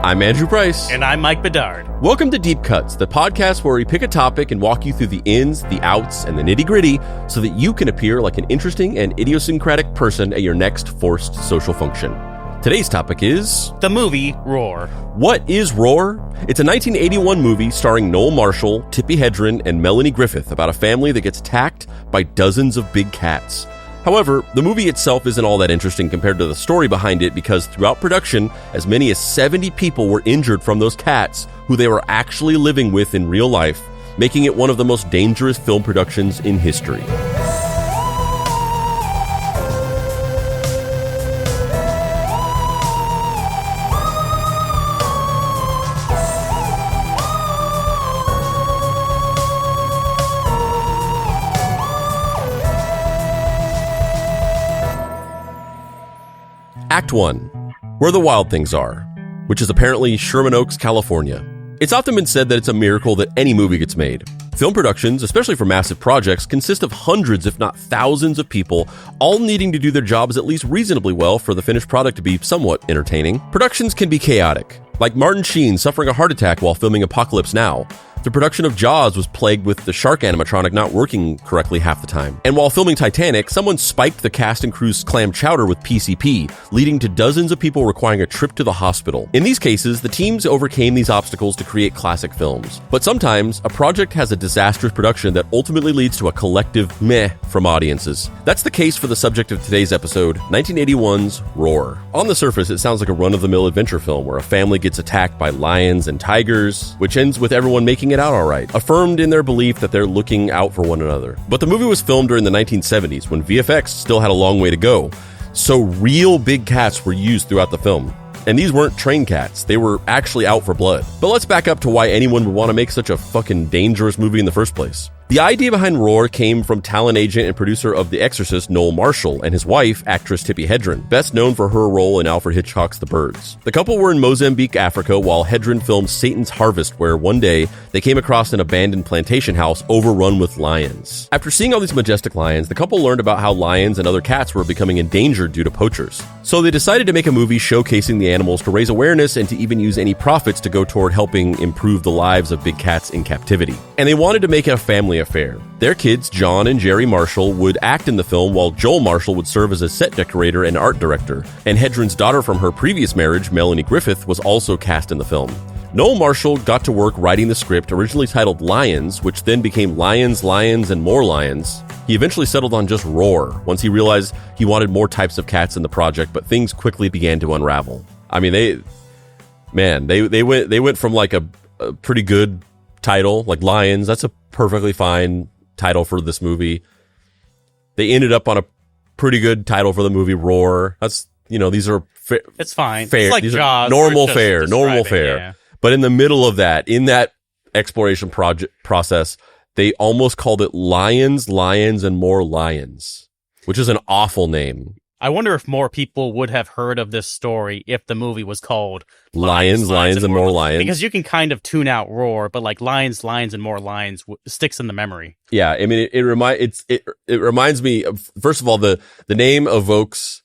I'm Andrew Price. And I'm Mike Bedard. Welcome to Deep Cuts, the podcast where we pick a topic and walk you through the ins, the outs, and the nitty-gritty so that you can appear like an interesting and idiosyncratic person at your next forced social function. Today's topic is... the movie Roar. What is Roar? It's a 1981 movie starring Noel Marshall, Tippi Hedren, and Melanie Griffith about a family that gets attacked by dozens of big cats. However, the movie itself isn't all that interesting compared to the story behind it because throughout production, as many as 70 people were injured from those cats who they were actually living with in real life, making it one of the most dangerous film productions in history. Act 1, Where the Wild Things Are, which is apparently Sherman Oaks, California. It's often been said that it's a miracle that any movie gets made. Film productions, especially for massive projects, consist of hundreds, if not thousands of people, all needing to do their jobs at least reasonably well for the finished product to be somewhat entertaining. Productions can be chaotic, like Martin Sheen suffering a heart attack while filming Apocalypse Now. The production of Jaws was plagued with the shark animatronic not working correctly half the time. And while filming Titanic, someone spiked the cast and crew's clam chowder with PCP, leading to dozens of people requiring a trip to the hospital. In these cases, the teams overcame these obstacles to create classic films. But sometimes, a project has a disastrous production that ultimately leads to a collective meh from audiences. That's the case for the subject of today's episode, 1981's Roar. On the surface, it sounds like a run-of-the-mill adventure film where a family gets attacked by lions and tigers, which ends with everyone making it out all right, affirmed in their belief that they're looking out for one another. But the movie was filmed during the 1970s when VFX still had a long way to go, so real big cats were used throughout the film. And these weren't trained cats, they were actually out for blood. But let's back up to why anyone would want to make such a fucking dangerous movie in the first place. The idea behind Roar came from talent agent and producer of The Exorcist, Noel Marshall, and his wife, actress Tippi Hedren, best known for her role in Alfred Hitchcock's The Birds. The couple were in Mozambique, Africa, while Hedren filmed Satan's Harvest, where one day they came across an abandoned plantation house overrun with lions. After seeing all these majestic lions, the couple learned about how lions and other cats were becoming endangered due to poachers. So they decided to make a movie showcasing the animals to raise awareness and to even use any profits to go toward helping improve the lives of big cats in captivity. And they wanted to make it a family affair. Their kids, John and Jerry Marshall, would act in the film while Joel Marshall would serve as a set decorator and art director. And Hedren's daughter from her previous marriage, Melanie Griffith, was also cast in the film. Noel Marshall got to work writing the script, originally titled Lions, which then became Lions, Lions, and More Lions. He eventually settled on just Roar once he realized he wanted more types of cats in the project, but things quickly began to unravel. I mean, they went from like a pretty good title, like Lions. That's a perfectly fine title for this movie. They ended up on a pretty good title for the movie Roar. That's, these are it's fine. Fair. It's like these Jaws, normal fare. Yeah. But in the middle of that, in that exploration process, they almost called it Lions, Lions, and More Lions, which is an awful name. I wonder if more people would have heard of this story if the movie was called Lions, Lions, and More Lions. Because you can kind of tune out Roar, but like Lions, Lions, and More Lions sticks in the memory. Yeah, I mean, it reminds me of, first of all, the name evokes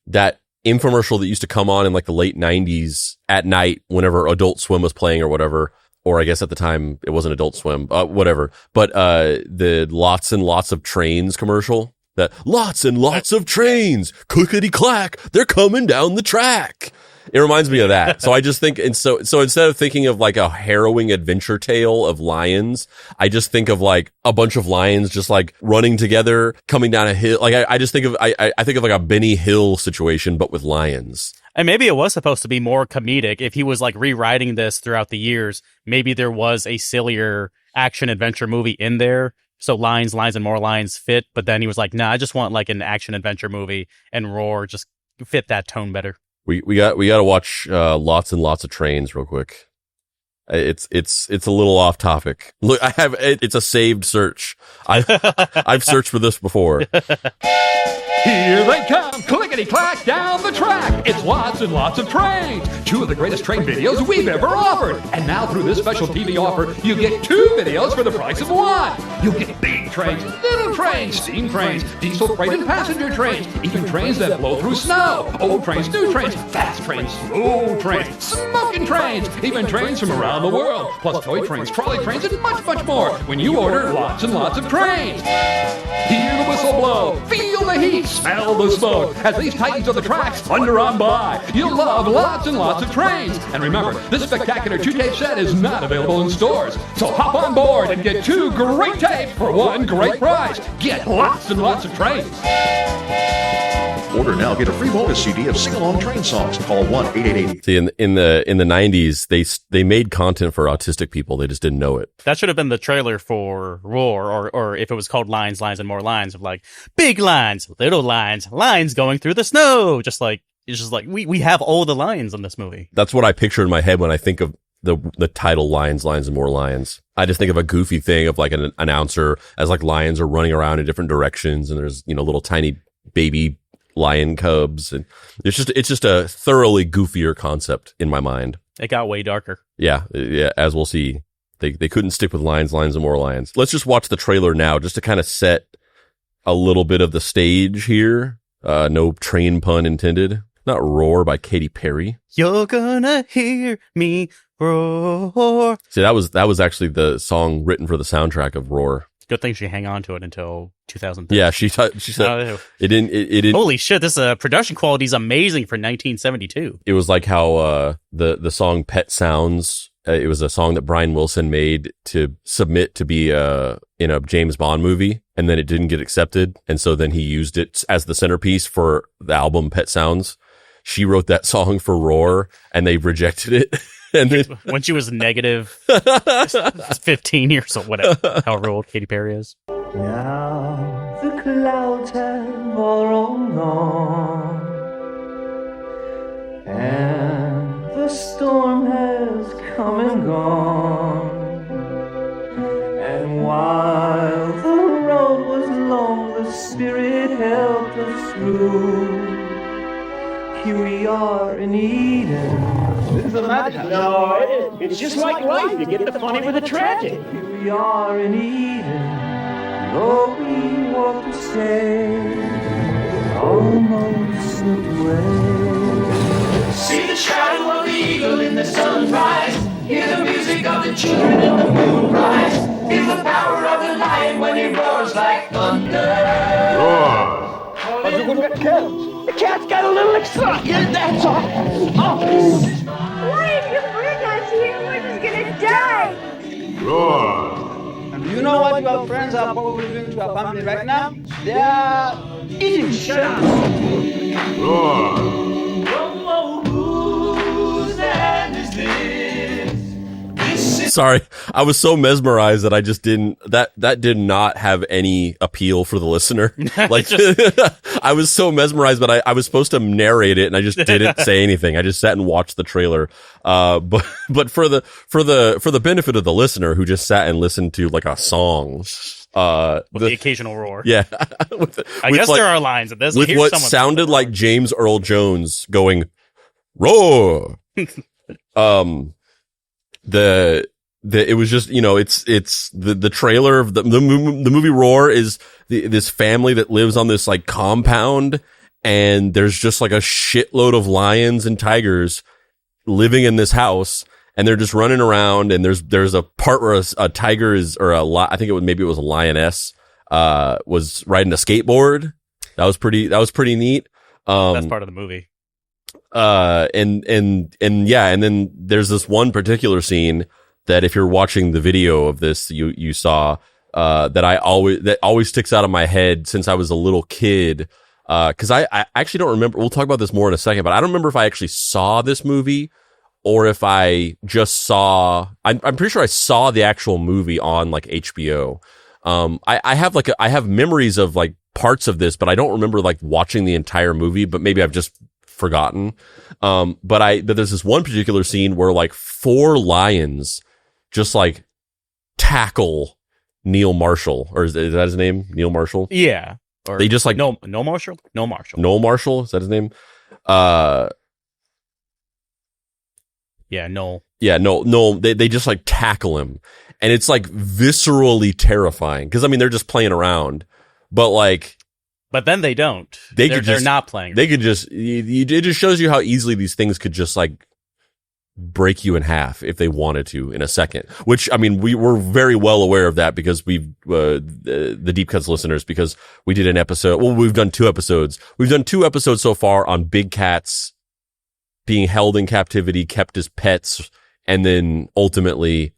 that infomercial that used to come on in like the late 90s at night whenever Adult Swim was playing or whatever. Or I guess at the time it wasn't Adult Swim, whatever. But the Lots and Lots of Trains commercial. That lots and lots of trains, clickety-clack, they're coming down the track. It reminds me of that. So I just think, and so instead of thinking of like a harrowing adventure tale of lions, I just think of like a bunch of lions just like running together, coming down a hill. Like I just think of, I think of like a Benny Hill situation, but with lions. And maybe it was supposed to be more comedic. If he was like rewriting this throughout the years, maybe there was a sillier action adventure movie in there. So Lions, Lions, and More Lions fit, but then he was like, nah, I just want like an action adventure movie, and Roar just fit that tone better. We got to watch Lots and Lots of Trains real quick. It's a little off topic. Look, it's a saved search. I've searched for this before. Here they come, clickety-clack down the track. It's Lots and Lots of Trains, two of the greatest train videos we've ever offered. And now through this special TV offer, you get 2 videos for the price of 1. You'll get Big trains, little trains, steam trains, diesel freight and passenger trains, even trains that blow through snow. Old trains, new trains, fast trains, slow trains, smoking trains, even trains from around the world, plus toy trains, trolley trains, and much, much more when you order lots and lots of trains. Hear the whistle blow, feel the heat, smell the smoke as these titans of the tracks thunder on by. You'll love lots and lots of trains. And remember, this spectacular 2-tape set is not available in stores. So hop on board and get 2 great tapes for 1 great prize. Get lots and lots of trains. Order now, get a free bonus CD of sing-along train songs. Call 1-888. See, in the 90s, they made content for autistic people. They just didn't know it. That should have been the trailer for Roar, or if it was called Lines, Lines, and More Lines, of like big lines, little lines, lines going through the snow. Just like it's just like we have all the lines in this movie. That's what I picture in my head when I think of the title Lines, Lines, and More Lions. I just think of a goofy thing of like an announcer as like lions are running around in different directions, and there's little tiny baby lion cubs, and it's just a thoroughly goofier concept in my mind. It got way darker. Yeah, as we'll see. They couldn't stick with Lines, Lines, and More Lions. Let's just watch the trailer now just to kind of set a little bit of the stage here. No train pun intended. Not Roar by Katy Perry. You're gonna hear me roar. See, that was actually the song written for the soundtrack of Roar. Good thing she hang on to it until 2003. Yeah, she said it didn't. Holy shit! This production quality is amazing for 1972. It was like how the song "Pet Sounds." It was a song that Brian Wilson made to submit to be in a James Bond movie, and then it didn't get accepted, and so then he used it as the centerpiece for the album "Pet Sounds." She wrote that song for Roar, and they rejected it. And then, when she was negative 15 years old, whatever, however old Katy Perry is. Now the clouds have all rolled on, and the storm has come and gone. And while the road was long, the Spirit helped us through. Here we are in Eden. This is a madhouse. No, it's just like life. You get the funny with the tragic. Here we are in Eden. Though we walk to stay, almost slipped away. See the shadow of the eagle in the sunrise. Hear the music of the children in the moonrise. Feel the power of the lion when he roars like thunder. Roar! The cat's got a little excited, that's all. Oh. Why if you bring us here, we're just gonna die. Roar! And do you know what your friends are probably doing to our family right now? They are eating shut up. Roar! Whose hand is this? sorry, I was so mesmerized that I just didn't. That did not have any appeal for the listener. Like, I was so mesmerized, but I was supposed to narrate it, and I just didn't say anything. I just sat and watched the trailer. But for the benefit of the listener who just sat and listened to like a song. With the occasional roar. Yeah. I guess there are lines of this. With what sounded like James Earl Jones going, roar. It was just, you know, it's the trailer of the movie Roar is this family that lives on this like compound, and there's just like a shitload of lions and tigers living in this house. And they're just running around, and there's a part where a tiger is, or I think maybe it was a lioness, was riding a skateboard. That was pretty neat. That's part of the movie. And then there's this one particular scene that if you're watching the video of this, you saw, that always sticks out of my head since I was a little kid. Cause I actually don't remember, we'll talk about this more in a second, but I don't remember if I actually saw this movie, or if I just saw, I'm pretty sure I saw the actual movie on like HBO. I have memories of like parts of this, but I don't remember like watching the entire movie, but maybe I've just forgotten. But there's this one particular scene where like 4 lions just like tackle Neil Marshall, or is that his name? Neil Marshall? Yeah. Or they just like, no Marshall? No Marshall. Noel Marshall? Is that his name? Noel. Yeah, Noel. They just like tackle him, and it's like viscerally terrifying because I mean they're just playing around, but like. But then they don't. They're not playing. They could just. It just shows you how easily these things could just like break you in half if they wanted to in a second. Which I mean, we're very well aware of that because we've the Deep Cuts listeners because we did an episode. Well, we've done 2 episodes. We've done 2 episodes so far on big cats being held in captivity, kept as pets, and then ultimately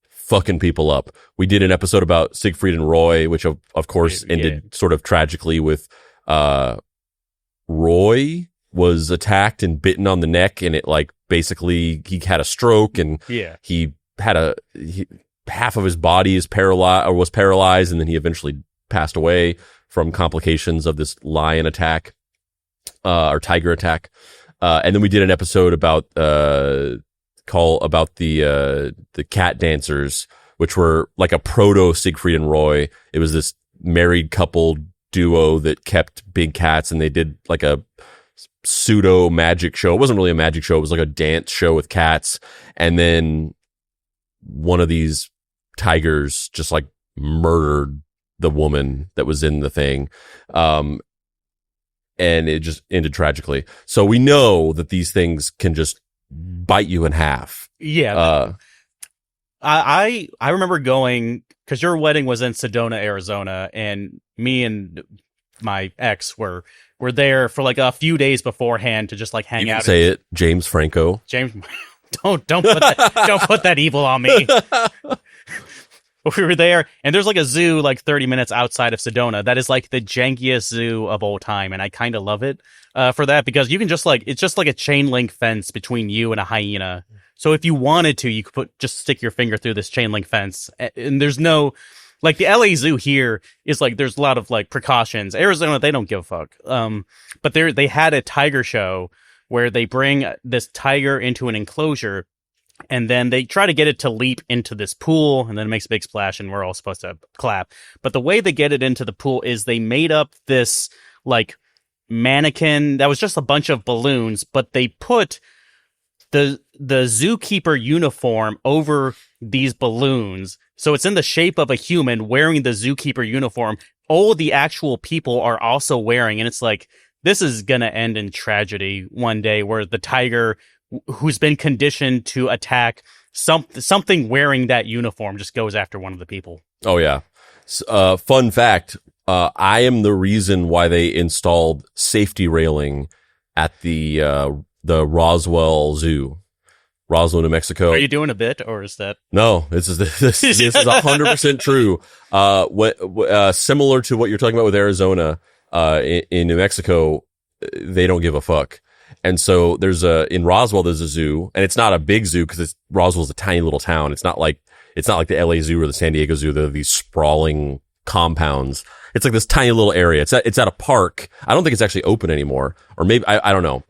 fucking people up. We did an episode about Siegfried and Roy, which of course ended sort of tragically with Roy was attacked and bitten on the neck, and it like basically he had a stroke, and he had half of his body is paralyzed or was paralyzed, and then he eventually passed away from complications of this lion attack or tiger attack. And then we did an episode about the cat dancers, which were like a proto Siegfried and Roy. It was this married couple duo that kept big cats, and they did like a pseudo magic show. It wasn't really a magic show. It was like a dance show with cats. And then one of these tigers just like murdered the woman that was in the thing. And it just ended tragically. So we know that these things can just bite you in half. Yeah. I remember going, because your wedding was in Sedona, Arizona, and me and my ex were there for like a few days beforehand to just like hang out. Say it, James Franco. James, don't put that evil on me. We were there, and there's like a zoo like 30 minutes outside of Sedona that is like the jankiest zoo of all time, and I kind of love it for that because you can just like it's just like a chain link fence between you and a hyena. So if you wanted to, you could just stick your finger through this chain link fence, and there's no like the LA Zoo here is like there's a lot of like precautions. Arizona, they don't give a fuck. But they had a tiger show where they bring this tiger into an enclosure. And then they try to get it to leap into this pool, and then it makes a big splash, and we're all supposed to clap. But the way they get it into the pool is they made up this, like, mannequin that was just a bunch of balloons, but they put the zookeeper uniform over these balloons. So it's in the shape of a human wearing the zookeeper uniform. All the actual people are also wearing, and it's like, this is gonna end in tragedy one day where the tiger who's been conditioned to attack something wearing that uniform just goes after one of the people. Oh, yeah. Fun fact, I am the reason why they installed safety railing at the Roswell Zoo. Roswell, New Mexico. Are you doing a bit, or is that? No, this is 100% true. Similar to what you're talking about with Arizona, in New Mexico, they don't give a fuck. And so in Roswell, there's a zoo, and it's not a big zoo because Roswell's a tiny little town. It's not like the LA Zoo or the San Diego Zoo. They're these sprawling compounds. It's like this tiny little area. It's at a park. I don't think it's actually open anymore, or maybe I don't know.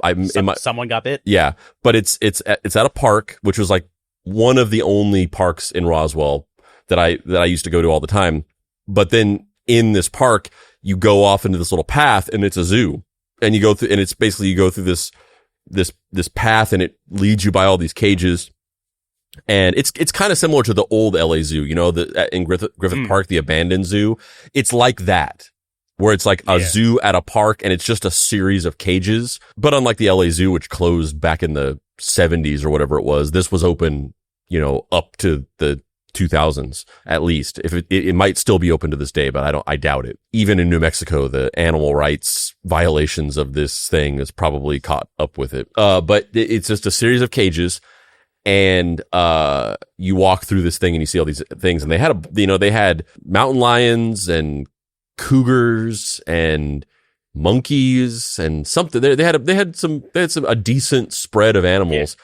Someone got bit. Yeah, but it's at a park, which was like one of the only parks in Roswell that I used to go to all the time. But then in this park, you go off into this little path, and it's a zoo. And you go through, and it's basically you go through this path, and it leads you by all these cages. And it's kind of similar to the old LA Zoo, you know, in Griffith Park, the abandoned zoo. It's like that, where it's like a zoo at a park, and it's just a series of cages. But unlike the LA Zoo, which closed back in the 70s or whatever it was, this was open, you know, up to the 2000s at least. If it might still be open to this day, but I doubt it. Even in New Mexico, the animal rights violations of this thing is probably caught up with it. But it's just a series of cages, and you walk through this thing and you see all these things, and they had mountain lions and cougars and monkeys and something. They had a decent spread of animals,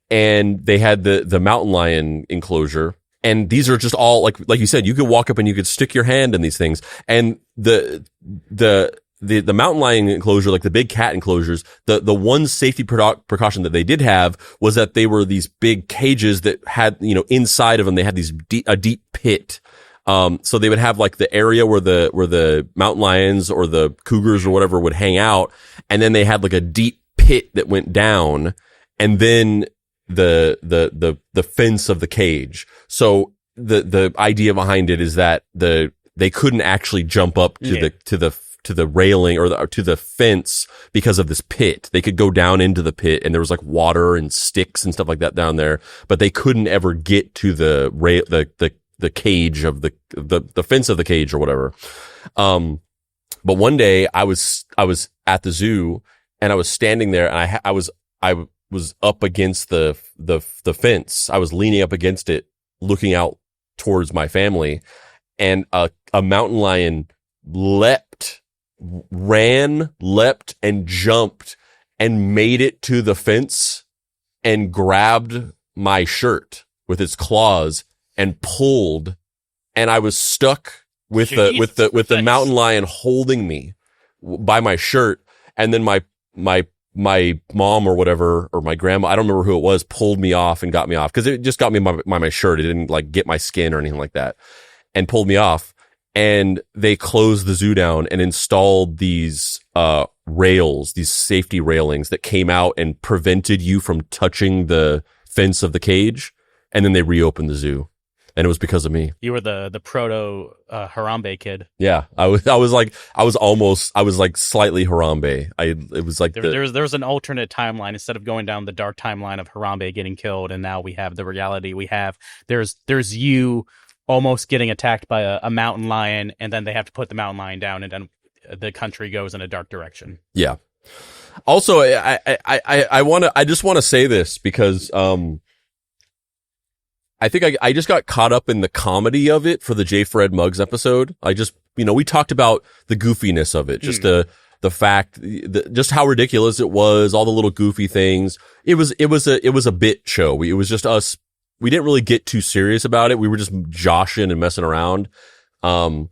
and they had the mountain lion enclosure. And these are just all like you said, you could walk up and you could stick your hand in these things. And the mountain lion enclosure, like the big cat enclosures, the one safety precaution that they did have was that they were these big cages that had, you know, inside of them, they had a deep pit. So they would have like the area where the mountain lions or the cougars or whatever would hang out. And then they had like a deep pit that went down, and then the fence of the cage. So the idea behind it is that they couldn't actually jump up to the railing or to the fence because of this pit. They could go down into the pit, and there was like water and sticks and stuff like that down there, but they couldn't ever get to the cage of the fence of the cage or whatever. But one day I was at the zoo, and I was standing there, and I was up against the fence. I was leaning up against it, looking out towards my family, and a mountain lion leapt, and jumped and made it to the fence and grabbed my shirt with its claws and pulled, and I was stuck with the mountain lion holding me by my shirt. And then my mom or whatever, or my grandma, I don't remember who it was, pulled me off and got me off, because it just got me by my shirt. It didn't like get my skin or anything like that, and pulled me off. And they closed the zoo down and installed these rails, these safety railings that came out and prevented you from touching the fence of the cage. And then they reopened the zoo, and it was because of me. You were the proto Harambe kid. Yeah, I was like slightly Harambe. It was like there was an alternate timeline instead of going down the dark timeline of Harambe getting killed, and now we have the reality we have. There's you almost getting attacked by a mountain lion, and then they have to put the mountain lion down, and then the country goes in a dark direction. Yeah. Also, I just want to say this because I think I just got caught up in the comedy of it for the J. Fred Muggs episode. We talked about the goofiness of it, just the fact, just how ridiculous it was, all the little goofy things. It was a bit show. It was just us. We didn't really get too serious about it. We were just joshing and messing around. But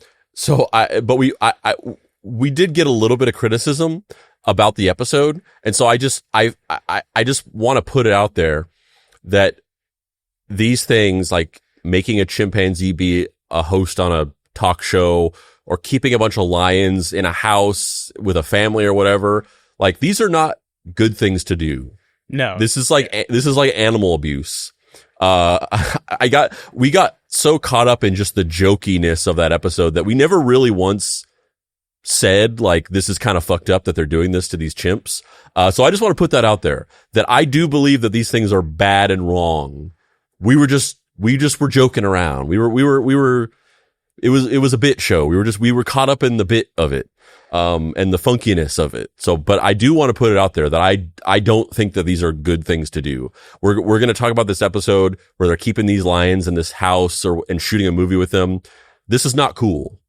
we did get a little bit of criticism about the episode. And so I just want to put it out there that these things, like making a chimpanzee be a host on a talk show, or keeping a bunch of lions in a house with a family or whatever, like these are not good things to do. No, this is like animal abuse. We got so caught up in just the jokiness of that episode that we never really once said, like, this is kind of fucked up that they're doing this to these chimps. So I just want to put that out there, that I do believe that these things are bad and wrong. We just were joking around. It was a bit show. We were caught up in the bit of it, and the funkiness of it. So, but I do want to put it out there that I don't think that these are good things to do. We're going to talk about this episode where they're keeping these lions in this house and shooting a movie with them. This is not cool.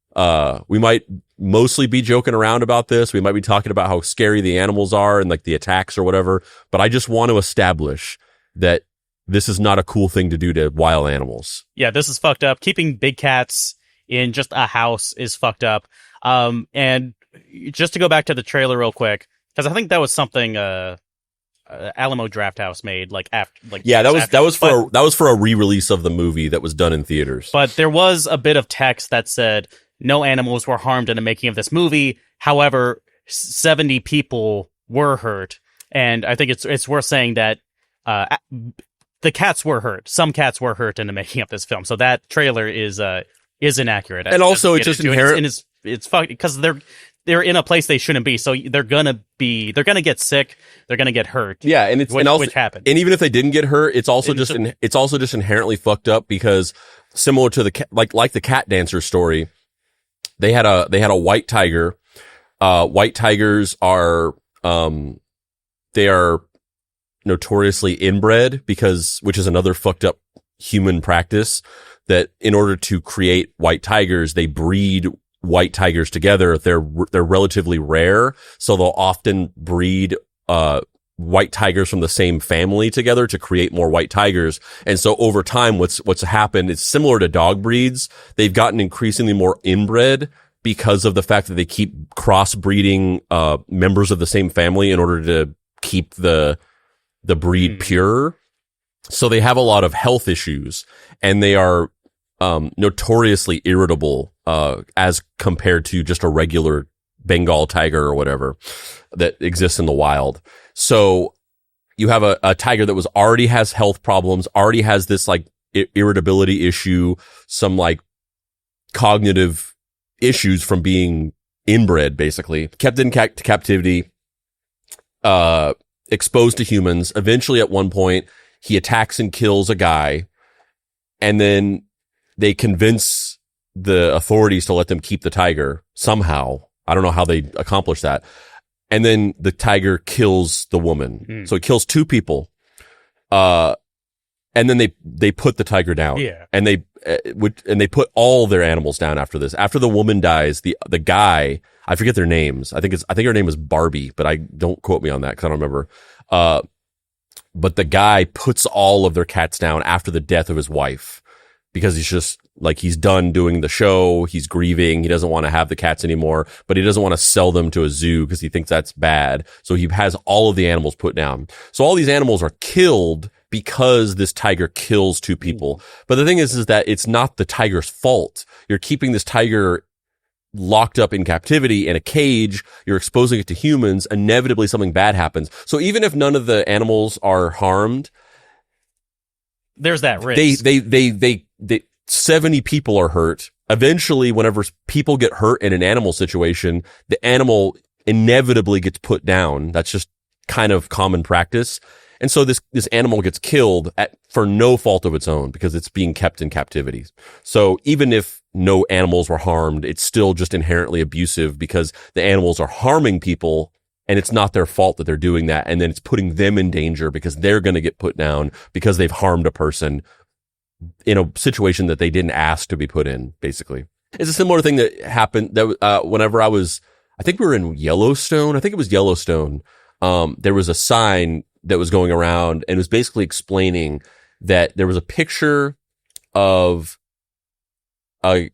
We might mostly be joking around about this. We might be talking about how scary the animals are and like the attacks or whatever, but I just want to establish that this is not a cool thing to do to wild animals. Yeah, this is fucked up. Keeping big cats in just a house is fucked up. And just to go back to the trailer real quick, because I think that was something Alamo Drafthouse made that was for a re-release of the movie that was done in theaters. But there was a bit of text that said no animals were harmed in the making of this movie. However, 70 people were hurt, and I think it's worth saying that the cats were hurt. Some cats were hurt in the making of this film. So that trailer is inaccurate. And also, it's just inherent. It's fucked because they're in a place they shouldn't be. So they're gonna get sick. They're gonna get hurt. Yeah, and which happened. And even if they didn't get hurt, it's also just inherently fucked up, because similar to the like the cat dancer story, they had a white tiger. White tigers are they are notoriously inbred, which is another fucked up human practice, that in order to create white tigers, they breed white tigers together. They're relatively rare, so they'll often breed white tigers from the same family together to create more white tigers. And so over time, what's happened is similar to dog breeds. They've gotten increasingly more inbred because of the fact that they keep crossbreeding members of the same family in order to keep the breed pure. So they have a lot of health issues, and they are notoriously irritable as compared to just a regular Bengal tiger or whatever that exists in the wild. So you have a tiger that already has health problems, already has this like irritability issue, some like cognitive issues from being inbred, basically kept in captivity, exposed to humans. Eventually, at one point, he attacks and kills a guy, and then they convince the authorities to let them keep the tiger somehow. I don't know how they accomplish that. And then the tiger kills the woman. So it kills 2 people. And then they put the tiger down. Yeah. And they put all their animals down after this. After the woman dies, the guy, I forget their names. I think her name is Barbie, but don't quote me on that because I don't remember. But the guy puts all of their cats down after the death of his wife because he's just like, he's done doing the show. He's grieving. He doesn't want to have the cats anymore, but he doesn't want to sell them to a zoo because he thinks that's bad. So he has all of the animals put down. So all these animals are killed because this tiger kills 2 people. But the thing is that it's not the tiger's fault. You're keeping this tiger locked up in captivity in a cage. You're exposing it to humans. Inevitably, something bad happens. So even if none of the animals are harmed, there's that risk. They 70 people are hurt. Eventually, whenever people get hurt in an animal situation, the animal inevitably gets put down. That's just kind of common practice. And so this animal gets killed for no fault of its own because it's being kept in captivity. So even if no animals were harmed, it's still just inherently abusive because the animals are harming people and it's not their fault that they're doing that. And then it's putting them in danger because they're going to get put down because they've harmed a person in a situation that they didn't ask to be put in, basically. It's a similar thing that happened that whenever I think we were in Yellowstone. I think it was Yellowstone. There was a sign that was going around and it was basically explaining that there was a picture of like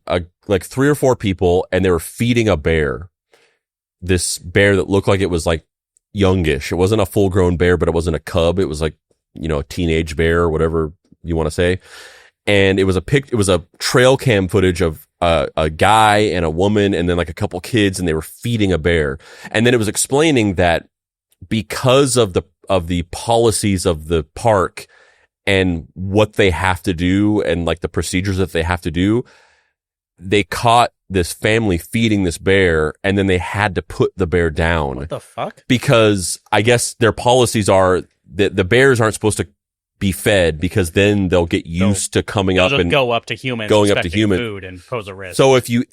3 or 4 people and they were feeding a bear. This bear that looked like it was like youngish. It wasn't a full grown bear, but it wasn't a cub. It was like, a teenage bear or whatever you want to say. And it was a trail cam footage of a guy and a woman and then like a couple kids and they were feeding a bear. And then it was explaining that because of the policies of the park and what they have to do and like the procedures that they have to do, they caught this family feeding this bear and then they had to put the bear down. What the fuck? Because I guess their policies are that the bears aren't supposed to be fed because then they'll get used to coming up and go up to humans, going up to human food and pose a risk.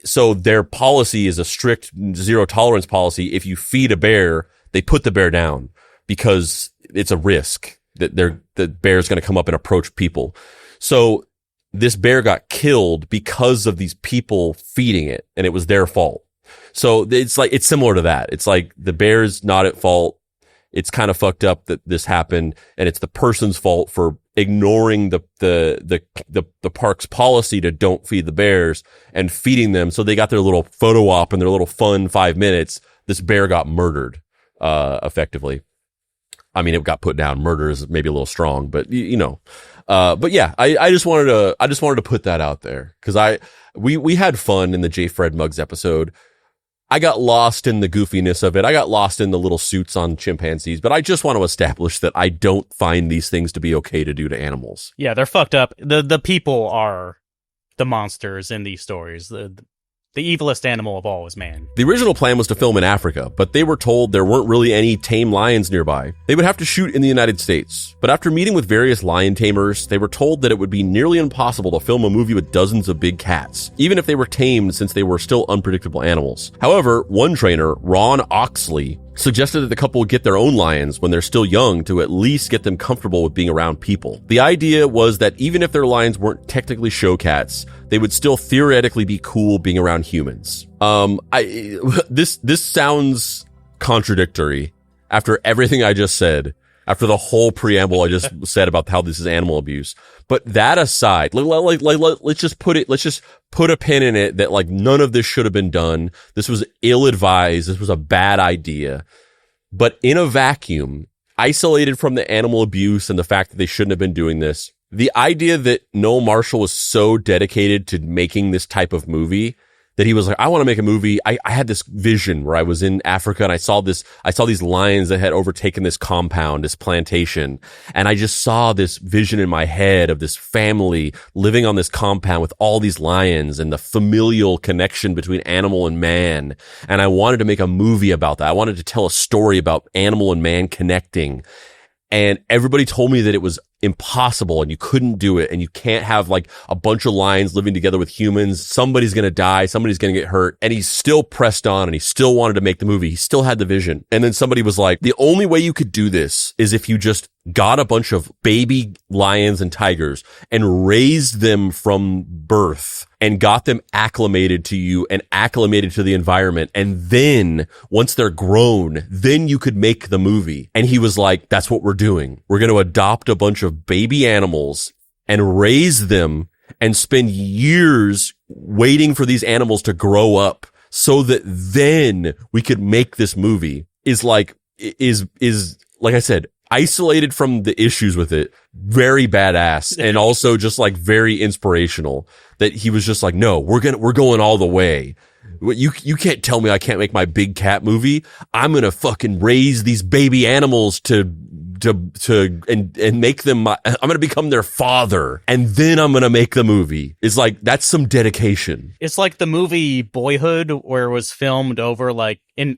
So their policy is a strict 0 tolerance policy. If you feed a bear, they put the bear down because it's a risk that the bear's going to come up and approach people. So this bear got killed because of these people feeding it and it was their fault. So it's similar to that. It's like the bear's not at fault. It's kind of fucked up that this happened and it's the person's fault for ignoring the park's policy to don't feed the bears and feeding them. So they got their little photo op and their little fun 5 minutes. This bear got murdered, effectively. I mean, it got put down. Murder is maybe a little strong, but but yeah, I just wanted to put that out there because we had fun in the J. Fred Muggs episode. I got lost in the goofiness of it. I got lost in the little suits on chimpanzees, but I just want to establish that I don't find these things to be okay to do to animals. Yeah, they're fucked up. The people are the monsters in these stories. The evilest animal of all is man. The original plan was to film in Africa, but they were told there weren't really any tame lions nearby. They would have to shoot in the United States. But after meeting with various lion tamers, they were told that it would be nearly impossible to film a movie with dozens of big cats, even if they were tamed since they were still unpredictable animals. However, one trainer, Ron Oxley, suggested that the couple get their own lions when they're still young to at least get them comfortable with being around people. The idea was that even if their lions weren't technically show cats, they would still theoretically be cool being around humans. This sounds contradictory after everything I just said, after the whole preamble I just said about how this is animal abuse. But that aside, let's just put a pin in it that like none of this should have been done. This was ill-advised. This was a bad idea. But in a vacuum, isolated from the animal abuse and the fact that they shouldn't have been doing this, the idea that Noel Marshall was so dedicated to making this type of movie that he was like, I want to make a movie. I had this vision where I was in Africa and I saw these lions that had overtaken this compound, this plantation. And I just saw this vision in my head of this family living on this compound with all these lions and the familial connection between animal and man. And I wanted to make a movie about that. I wanted to tell a story about animal and man connecting. And everybody told me that it was impossible and you couldn't do it and you can't have like a bunch of lions living together with humans. Somebody's going to die. Somebody's going to get hurt. And he still pressed on and he still wanted to make the movie. He still had the vision. And then somebody was like, the only way you could do this is if you just got a bunch of baby lions and tigers and raised them from birth and got them acclimated to you and acclimated to the environment. And then once they're grown, then you could make the movie. And he was like, that's what we're doing. We're going to adopt a bunch of baby animals and raise them and spend years waiting for these animals to grow up so that then we could make this movie. Is like I said, isolated from the issues with it, very badass and also just like very inspirational that he was just like, no, we're going all the way. You can't tell me I can't make my big cat movie. I'm going to fucking raise these baby animals and make them I'm going to become their father and then I'm going to make the movie. It's like, that's some dedication. It's like the movie Boyhood, where it was filmed over like in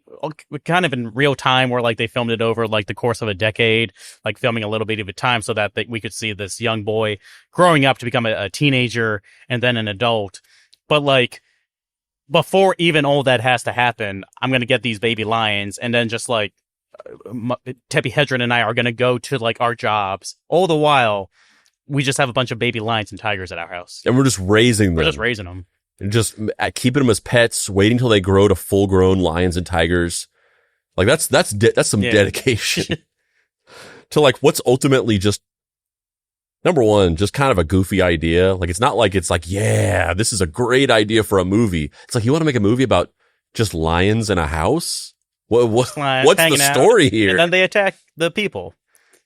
real time, where like they filmed it over like the course of a decade, like filming a little bit of a time so that we could see this young boy growing up to become a teenager and then an adult. But like, before even all that has to happen, I'm going to get these baby lions and then just like Tippi Hedren and I are going to go to like our jobs. All the while, we just have a bunch of baby lions and tigers at our house. And we're just raising them. We're just raising them. And just keeping them as pets, waiting till they grow to full grown lions and tigers. Like that's some dedication to like what's ultimately just, number one, just kind of a goofy idea. Like, it's not like it's like, yeah, this is a great idea for a movie. It's like, you want to make a movie about just lions in a house? What's the story here? And then they attack the people.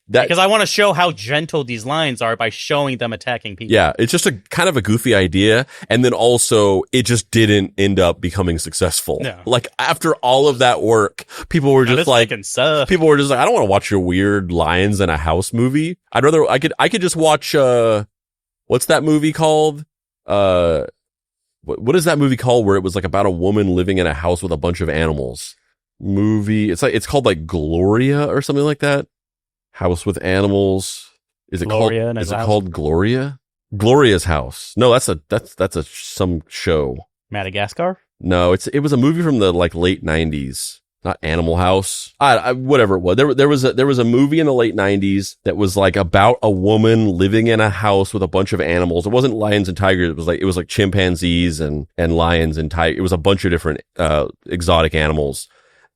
Because I want to show how gentle these lions are by showing them attacking people. Yeah, it's just a kind of a goofy idea. And then also, it just didn't end up becoming successful. No. Like, after all of that work, people were just like, I don't want to watch your weird lions in a house movie. I'd rather, I could just watch, what's that movie called? What is that movie called where it was like about a woman living in a house with a bunch of animals? It's called like Gloria or something like that. House with Animals. Is it called Gloria? Gloria's House. No, that's some show. Madagascar? No, it was a movie from the like late 90s. Not Animal House. Whatever it was. There was a movie in the late 90s that was like about a woman living in a house with a bunch of animals. It wasn't lions and tigers. It was like chimpanzees and lions and tigers. It was a bunch of different exotic animals.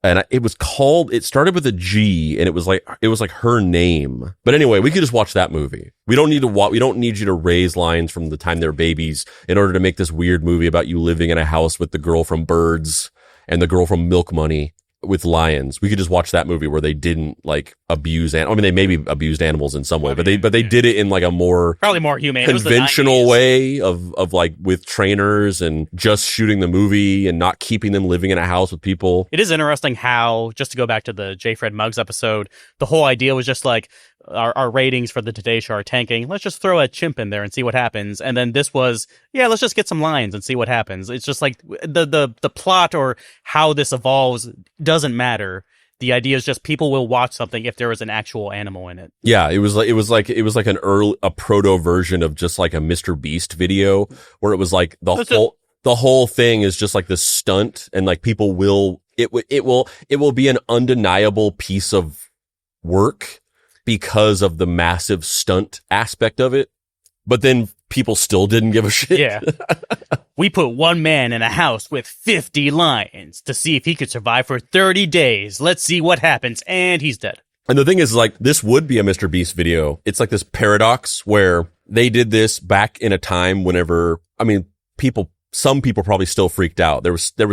And it started with a G, and it was like her name. But anyway, we could just watch that movie. We don't need you to raise lions from the time they're babies in order to make this weird movie about you living in a house with the girl from Birds and the girl from Milk Money with lions. We could just watch that movie where they didn't like abuse they maybe abused animals in some way, but they did it in like a probably more humane, conventional way of like with trainers and just shooting the movie and not keeping them living in a house with people. It is interesting how, just to go back to the J. Fred Muggs episode, the whole idea was just like, our ratings for the Today Show are tanking. Let's just throw a chimp in there and see what happens. And then this was, let's just get some lions and see what happens. It's just like the plot or how this evolves doesn't matter. The idea is just people will watch something if there is an actual animal in it. Yeah, it was like a proto version of just like a Mr. Beast video where it was like the whole thing is just like this stunt and like people will be an undeniable piece of work because of the massive stunt aspect of it. But then people still didn't give a shit. Yeah. We put one man in a house with 50 lions to see if he could survive for 30 days. Let's see what happens. And he's dead. And the thing is, like, this would be a Mr. Beast video. It's like this paradox where they did this back in a time whenever, some people probably still freaked out. There was still there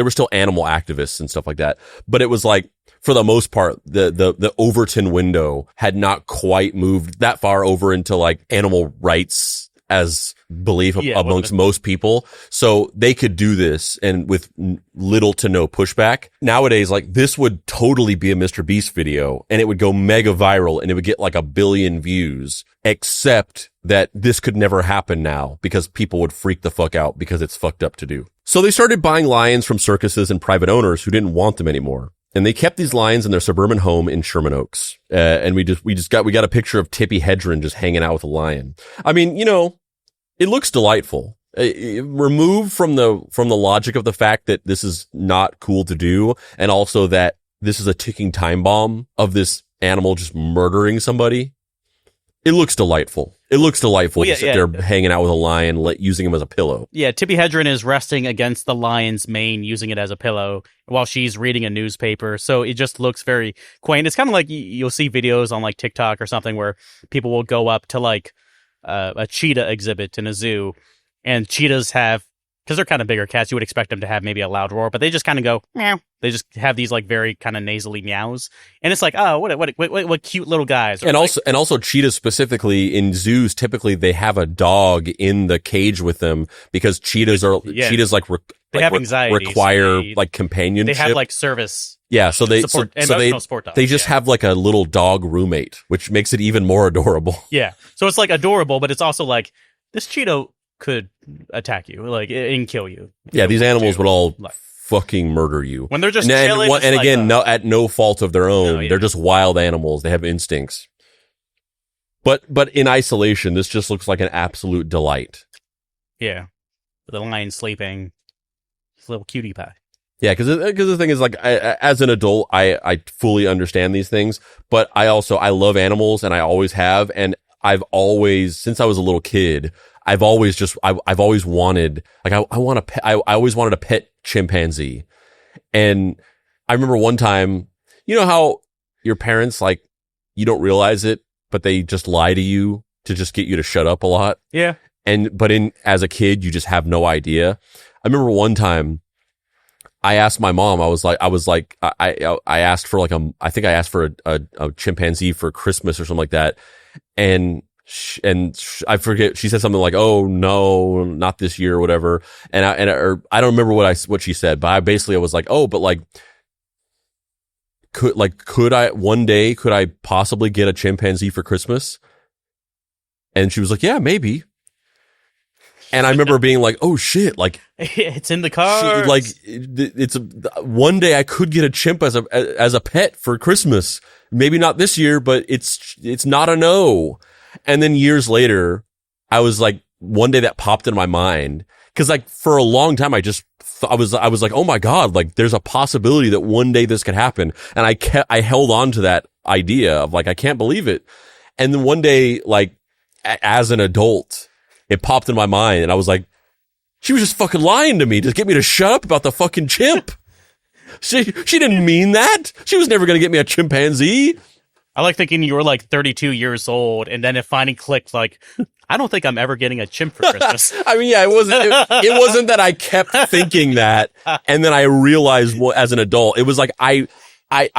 were still animal activists and stuff like that. But it was like, for the most part, the Overton window had not quite moved that far over into like animal rights as belief Yeah, amongst most people. So they could do this and with little to no pushback. Nowadays, like this would totally be a Mr. Beast video and it would go mega viral and it would get like 1 billion views, except that this could never happen now because people would freak the fuck out because it's fucked up to do. So they started buying lions from circuses and private owners who didn't want them anymore. And they kept these lions in their suburban home in Sherman Oaks. And we got a picture of Tippi Hedren just hanging out with a lion. I mean, you know, it looks delightful. Removed from the logic of the fact that this is not cool to do. And also that this is a ticking time bomb of this animal just murdering somebody. It looks delightful. It looks delightful to sit there hanging out with a lion, using him as a pillow. Yeah, Tippi Hedren is resting against the lion's mane, using it as a pillow while she's reading a newspaper. So it just looks very quaint. It's kind of like you'll see videos on like TikTok or something where people will go up to like a cheetah exhibit in a zoo, and cheetahs have, because they're kind of bigger cats, you would expect them to have maybe a loud roar, but they just kind of go meow. They just have these like very kind of nasally meows, and it's like, oh, what cute little guys. And also cheetahs specifically in zoos, typically they have a dog in the cage with them because cheetahs have anxiety, require like companionship. They have like service. Yeah, so they support, support dogs, they just have like a little dog roommate, which makes it even more adorable. Yeah, so it's like adorable, but it's also like this cheetah could attack you, like, and kill you. Yeah, these animals would all fucking murder you when they're just chilling. And again, at no fault of their own. They're just wild animals. They have instincts. But in isolation, this just looks like an absolute delight. Yeah, the lion sleeping, this little cutie pie. Yeah, because the thing is, like, as an adult, I fully understand these things, but I love animals, and I always have, and I've always, since I was a little kid, I've always wanted, like, I always wanted a pet chimpanzee. And I remember one time, you know how your parents, like, you don't realize it, but they just lie to you to just get you to shut up a lot. Yeah. But as a kid, you just have no idea. I remember one time I asked my mom, I asked for like I asked for a chimpanzee for Christmas or something like that. And I forget, she said something like, "Oh no, not this year," or whatever. And I don't remember what she said, but I was like, "Oh, but like, could I possibly get a chimpanzee for Christmas?" And she was like, "Yeah, maybe." And I remember being like, "Oh shit, like it's in the cards." One day I could get a chimp as a pet for Christmas. Maybe not this year, but it's not a no. And then years later, I was like, one day that popped in my mind. Cause like for a long time, I was like, oh my God, like there's a possibility that one day this could happen. And I held on to that idea of like, I can't believe it. And then one day, like as an adult, it popped in my mind and I was like, she was just fucking lying to me to get me to shut up about the fucking chimp. She didn't mean that. She was never going to get me a chimpanzee. I like thinking you were like 32 years old, and then it finally clicked. Like, I don't think I'm ever getting a chimp for Christmas. I mean, yeah, it wasn't that I kept thinking that, and then I realized as an adult, it was like I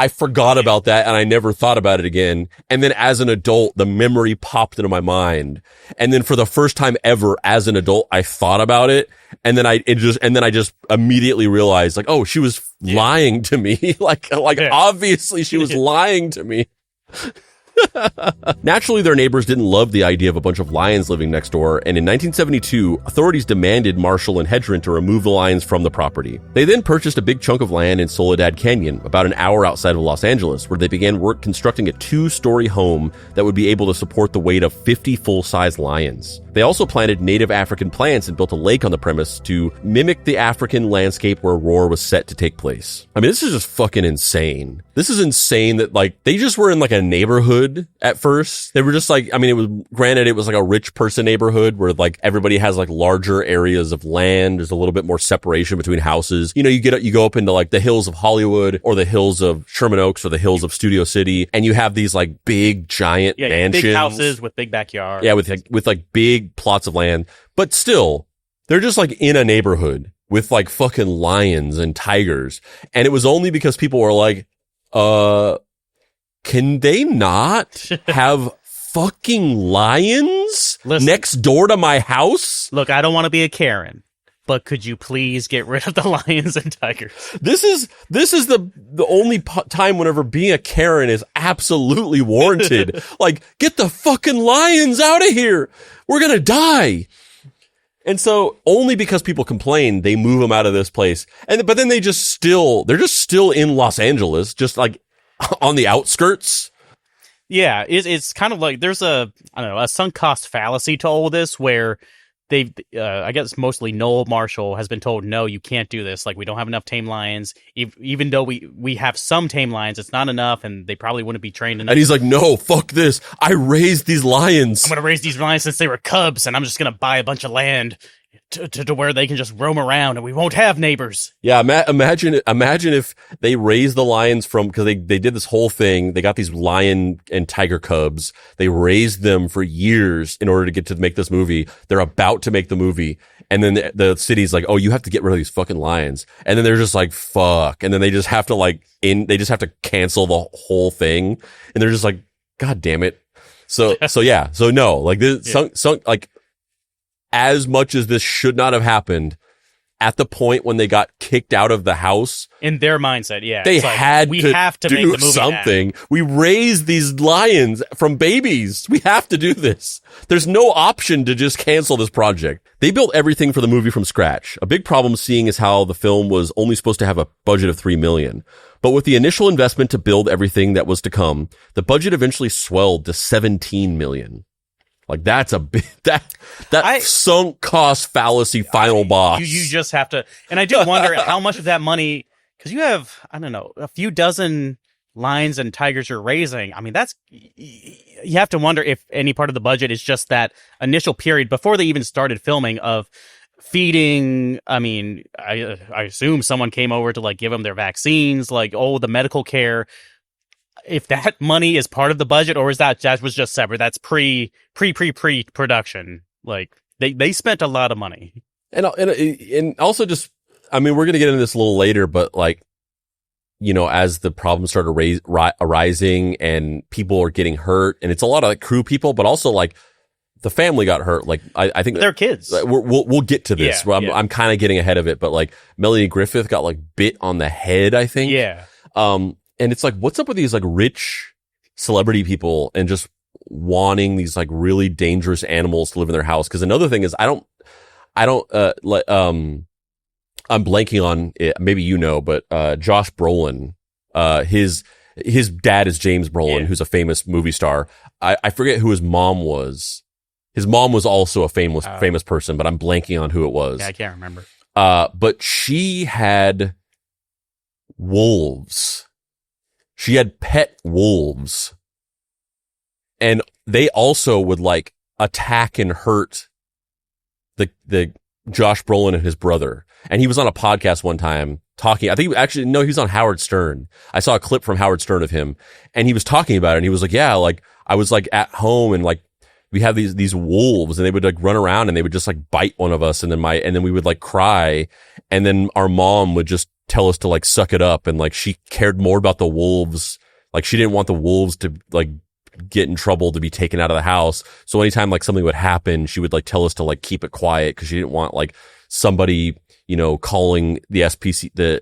forgot about that, and I never thought about it again. And then as an adult, the memory popped into my mind, and then for the first time ever, as an adult, I thought about it, and then I just immediately realized, like, oh, she was lying to me, obviously she was lying to me. Naturally, their neighbors didn't love the idea of a bunch of lions living next door, and in 1972, authorities demanded Marshall and Hedren to remove the lions from the property. They then purchased a big chunk of land in Soledad Canyon, about an hour outside of Los Angeles, where they began constructing a 2-story home that would be able to support the weight of 50 full-size lions. They also planted native African plants and built a lake on the premise to mimic the African landscape where Roar was set to take place. I mean, this is just fucking insane. This is insane that, like, they just were in, like, a neighborhood at first. They were just, like, I mean, it was, like, a rich person neighborhood where, like, everybody has, like, larger areas of land. There's a little bit more separation between houses. You know, you go up into, like, the hills of Hollywood or the hills of Sherman Oaks or the hills of Studio City, and you have these, like, big, giant mansions. Big houses with big backyards. Yeah, with big plots of land, but still, they're just like in a neighborhood with like fucking lions and tigers. And it was only because people were like, can they not have fucking lions Listen. next door to my house? Look, I don't want to be a Karen, but could you please get rid of the lions and tigers? This is the only time whenever being a Karen is absolutely warranted. Like, get the fucking lions out of here. We're going to die. And so only because people complain, they move them out of this place. But then they're just still in Los Angeles, just like on the outskirts. Yeah, it's kind of like there's a sunk cost fallacy to all this where I guess mostly Noel Marshall has been told, no, you can't do this. Like, we don't have enough tame lions. Even though we have some tame lions, it's not enough, and they probably wouldn't be trained enough. And he's like, no, fuck this. I raised these lions. I'm going to raise these lions since they were cubs, and I'm just going to buy a bunch of land to where they can just roam around, and we won't have neighbors. Yeah, imagine if they raised the lions because they did this whole thing. They got these lion and tiger cubs. They raised them for years in order to get to make this movie. They're about to make the movie. And then the city's like, oh, you have to get rid of these fucking lions. And then they're just like, fuck. And then they just have to they just have to cancel the whole thing. And they're just like, God damn it. So no, like this, as much as this should not have happened, at the point when they got kicked out of the house, in their mindset, yeah, they have to make the movie something. We raised these lions from babies. We have to do this. There's no option to just cancel this project. They built everything for the movie from scratch. A big problem seeing is how the film was only supposed to have a budget of $3 million. But with the initial investment to build everything that was to come, the budget eventually swelled to $17 million. Like, that's a big, that sunk cost fallacy final boss. You just have to, and I do wonder how much of that money, because you have, I don't know, a few dozen lions and tigers you're raising. I mean, you have to wonder if any part of the budget is just that initial period before they even started filming of feeding. I mean, I assume someone came over to like give them their vaccines, like, the medical care. If that money is part of the budget, or is that was just separate? That's pre-production. Like, they spent a lot of money. And also just, I mean, we're going to get into this a little later, but like, you know, as the problems started arising and people are getting hurt, and it's a lot of like crew people, but also like the family got hurt. Like, I think they're kids. We'll get to this. Yeah, I'm kind of getting ahead of it, but like Melanie Griffith got like bit on the head, I think. Yeah. And it's like, what's up with these like rich celebrity people and just wanting these like really dangerous animals to live in their house? Cause another thing is I'm blanking on it. Maybe you know, but, Josh Brolin, his dad is James Brolin, who's a famous movie star. I forget who his mom was. His mom was also a famous person, but I'm blanking on who it was. Yeah, I can't remember. But she had wolves. She had pet wolves, and they also would like attack and hurt the Josh Brolin and his brother. And he was on a podcast one time talking. I think he was on Howard Stern. I saw a clip from Howard Stern of him, and he was talking about it. And he was like, yeah, like I was like at home, and like we have these wolves, and they would like run around, and they would just like bite one of us, and then we would like cry, and then our mom would just tell us to like suck it up, and like she cared more about the wolves. Like, she didn't want the wolves to like get in trouble, to be taken out of the house. So anytime like something would happen, she would like tell us to like keep it quiet, because she didn't want like somebody, you know, calling the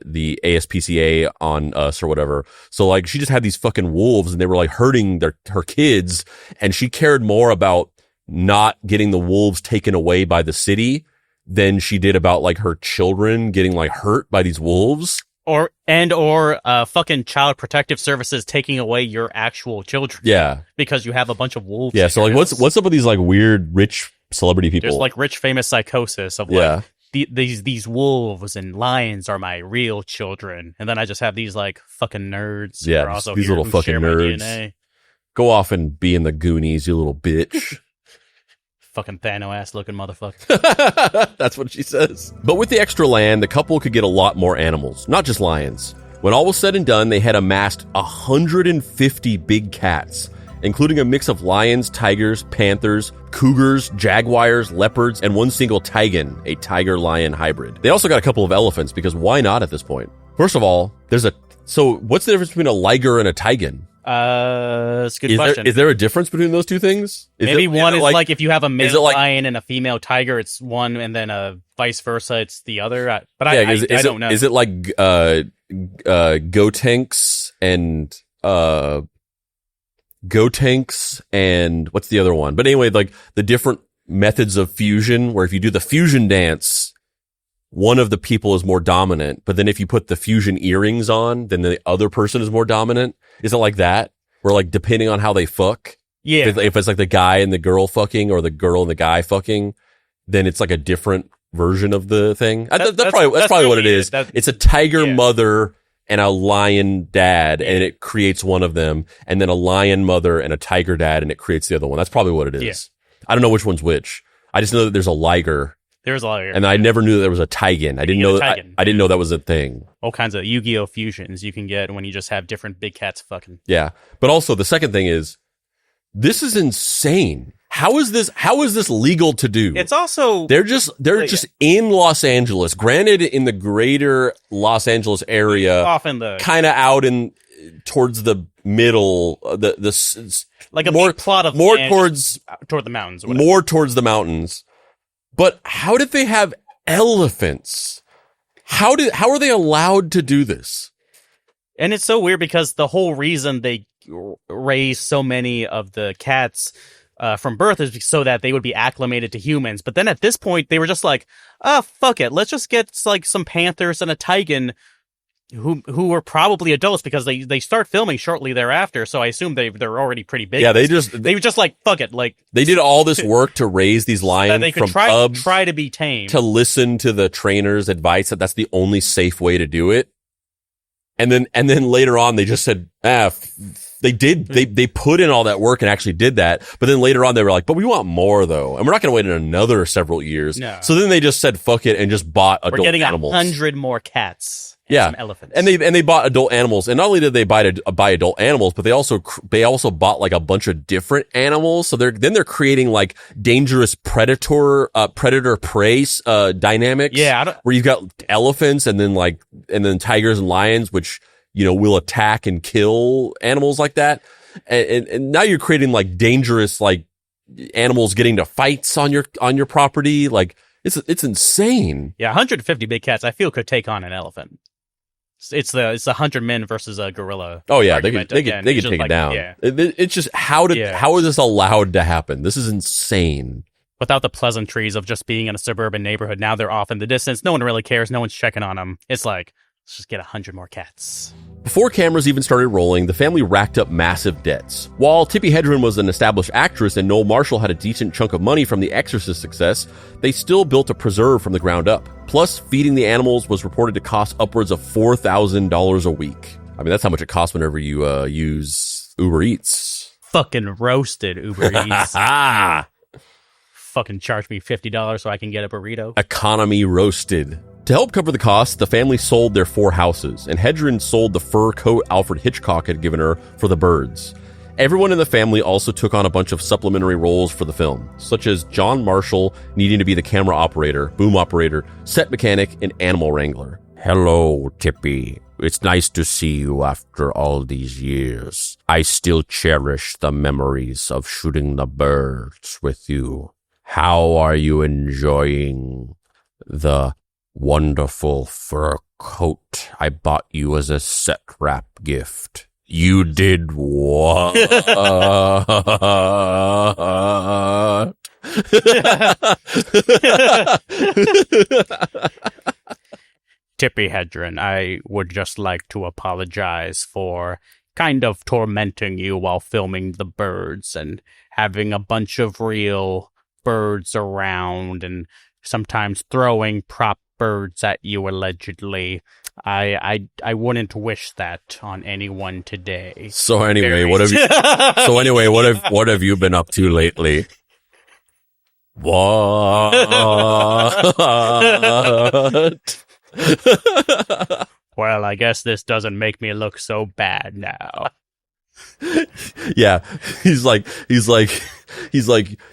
the ASPCA on us or whatever. So like she just had these fucking wolves, and they were like hurting her kids, and she cared more about not getting the wolves taken away by the city than she did about like her children getting like hurt by these wolves. Or fucking Child Protective Services taking away your actual children. Yeah. Because you have a bunch of wolves. Yeah, so like what's up with these like weird rich celebrity people? There's like rich famous psychosis of like these wolves and lions are my real children. And then I just have these like fucking nerds. Yeah, who are also these little fucking nerds. Go off and be in the Goonies, you little bitch. Fucking Thanos-ass looking motherfucker. That's what she says. But with the extra land, the couple could get a lot more animals, not just lions. When all was said and done, they had amassed 150 big cats, including a mix of lions, tigers, panthers, cougars, jaguars, leopards, and one single tigan, a tiger-lion hybrid. They also got a couple of elephants, because why not at this point? First of all, so what's the difference between a liger and a tigan? It's a good question. Is there a difference between those two things? Maybe one is like if you have a male like, lion and a female tiger, it's one, and then vice versa, it's the other. I don't know. Is it like Gotenks and what's the other one? But anyway, like the different methods of fusion, where if you do the fusion dance, one of the people is more dominant, but then if you put the fusion earrings on, then the other person is more dominant. Is it like that? Where like depending on how they fuck, if it's like the guy and the girl fucking, or the girl and the guy fucking, then it's like a different version of the thing. That's probably what it is. It's a tiger mother and a lion dad, and it creates one of them, and then a lion mother and a tiger dad, and it creates the other one. That's probably what it is. Yeah. I don't know which one's which. I just know that there's a liger. There's a liger. And I never knew that there was a tigan. I didn't know that. I didn't know that was a thing. All kinds of Yu-Gi-Oh fusions you can get when you just have different big cats fucking. Yeah. But also the second thing is, this is insane. How is this legal to do? It's also they're just in Los Angeles. Granted, in the greater Los Angeles area, often the kind of out in towards the middle, like a more big plot of more land toward the mountains. More towards the mountains. But how did they have elephants? How are they allowed to do this? And it's so weird because the whole reason they raise so many of the cats from birth is so that they would be acclimated to humans. But then at this point, they were just like, fuck it. Let's just get like some panthers and a tigan who were probably adults, because they start filming shortly thereafter. So I assume they're already pretty big. Yeah, they were just like, fuck it. Like they did all this work to raise these lions they could from try to be tamed, to listen to the trainer's advice that that's the only safe way to do it. And then later on, they just said, they put in all that work and actually did that. But then later on, they were like, but we want more though. And we're not going to wait another several years. No. So then they just said, fuck it, and just bought adult animals. We're getting 100 more cats. Yeah. Some elephants. And they bought adult animals. And not only did they buy adult animals, but they also bought like a bunch of different animals. So they're creating like dangerous predator prey, dynamics. Yeah. Where you've got elephants and then tigers and lions, which, will attack and kill animals like that. And now you're creating like dangerous, like animals getting to fights on your property. Like it's insane. Yeah. 150 big cats, I feel, could take on an elephant. It's 100 men versus a gorilla. Oh yeah, they could take it down. Yeah. It's just how is this allowed to happen? This is insane. Without the pleasantries of just being in a suburban neighborhood, now they're off in the distance. No one really cares. No one's checking on them. It's like, let's just get 100 more cats. Before cameras even started rolling, the family racked up massive debts. While Tippi Hedren was an established actress and Noel Marshall had a decent chunk of money from The Exorcist success, they still built a preserve from the ground up. Plus, feeding the animals was reported to cost upwards of $4,000 a week. I mean, that's how much it costs whenever you use Uber Eats. Fucking roasted Uber Eats. Fucking charge me $50 so I can get a burrito. Economy roasted. To help cover the costs, the family sold their 4 houses, and Hedren sold the fur coat Alfred Hitchcock had given her for the birds. Everyone in the family also took on a bunch of supplementary roles for the film, such as John Marshall needing to be the camera operator, boom operator, set mechanic, and animal wrangler. Hello, Tippi. It's nice to see you after all these years. I still cherish the memories of shooting the birds with you. How are you enjoying the wonderful fur coat I bought you as a set wrap gift? You did what? Tippi Hedren, I would just like to apologize for kind of tormenting you while filming the birds and having a bunch of real birds around and sometimes throwing prop birds at you allegedly. I wouldn't wish that on anyone today. So anyway, what have you been up to lately? What? Well, I guess this doesn't make me look so bad now. Yeah, he's like,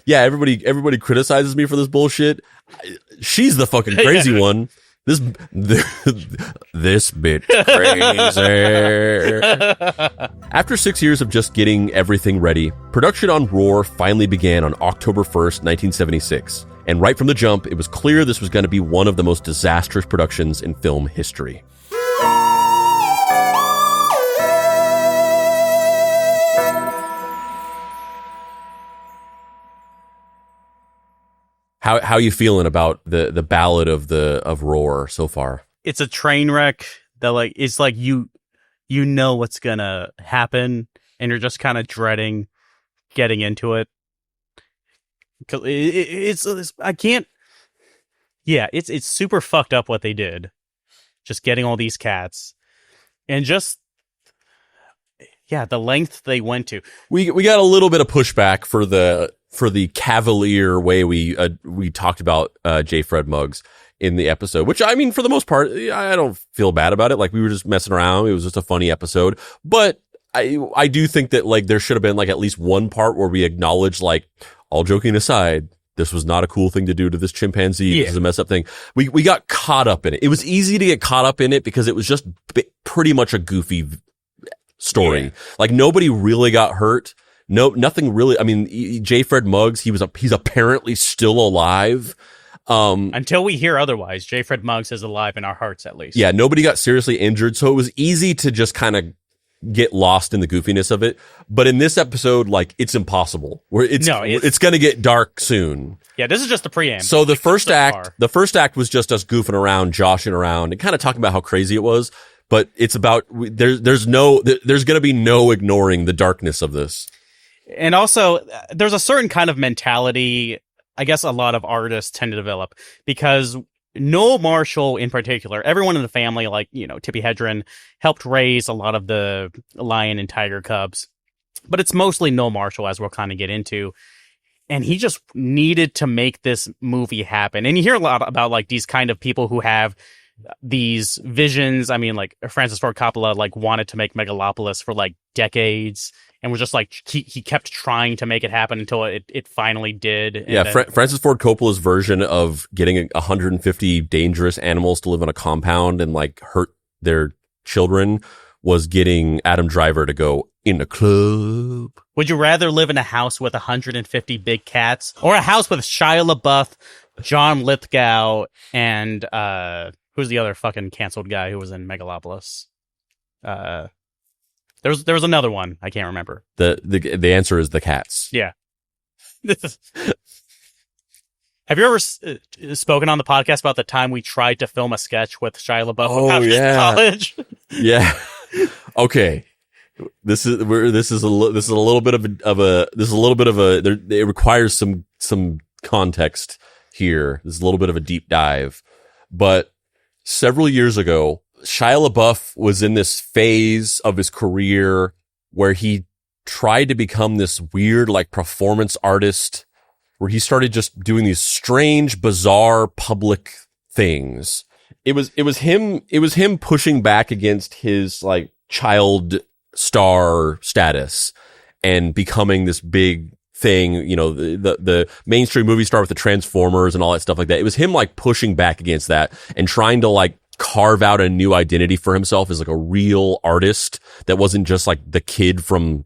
yeah, everybody criticizes me for this bullshit. She's the fucking crazy one. This bit crazy. After 6 years of just getting everything ready, production on Roar finally began on October 1st, 1976. And right from the jump, it was clear this was going to be one of the most disastrous productions in film history. How you feeling about the ballad of Roar so far? It's a train wreck that it's like you know what's gonna happen, and you're just kind of dreading getting into it. Cause it's super fucked up what they did, just getting all these cats, and just the length they went to. We got a little bit of pushback for the cavalier way we talked about J. Fred Muggs in the episode, which, I mean, for the most part, I don't feel bad about it. Like, we were just messing around. It was just a funny episode. But I do think that, like, there should have been, like, at least one part where we acknowledge, like, all joking aside, this was not a cool thing to do to this chimpanzee. Yeah. This is a messed up thing. We got caught up in it. It was easy to get caught up in it because it was just pretty much a goofy story. Yeah. Like, nobody really got hurt. No, nothing really. I mean, J. Fred Muggs, he's apparently still alive. Until we hear otherwise, J. Fred Muggs is alive in our hearts, at least. Yeah, nobody got seriously injured, so it was easy to just kind of get lost in the goofiness of it. But in this episode, like, it's impossible. It's going to get dark soon. Yeah, this is just the preamble. So the first act was just us goofing around, joshing around, and kind of talking about how crazy it was. But it's about there's going to be no ignoring the darkness of this. And also, there's a certain kind of mentality, I guess, a lot of artists tend to develop, because Noel Marshall in particular, everyone in the family, like, Tippi Hedren, helped raise a lot of the lion and tiger cubs. But it's mostly Noel Marshall, as we'll kind of get into. And he just needed to make this movie happen. And you hear a lot about, like, these kind of people who have these visions. I mean, like, Francis Ford Coppola, like, wanted to make Megalopolis for, like, decades. And was just like, he kept trying to make it happen until it finally did. And yeah, Francis Ford Coppola's version of getting 150 dangerous animals to live on a compound and, like, hurt their children was getting Adam Driver to go in a club. Would you rather live in a house with 150 big cats, or a house with Shia LaBeouf, John Lithgow, and who's the other fucking canceled guy who was in Megalopolis? There was another one. I can't remember. The answer is the cats. Yeah. Have you ever spoken on the podcast about the time we tried to film a sketch with Shia LaBeouf in college? Yeah. Okay. This is a little bit of a it requires some context here. This is a little bit of a deep dive. But several years ago, Shia LaBeouf was in this phase of his career where he tried to become this weird, like, performance artist, where he started just doing these strange, bizarre public things. It was him pushing back against his, like, child star status and becoming this big thing, the mainstream movie star with the Transformers and all that stuff like that. It was him, like, pushing back against that and trying to, like, carve out a new identity for himself as, like, a real artist that wasn't just, like, the kid from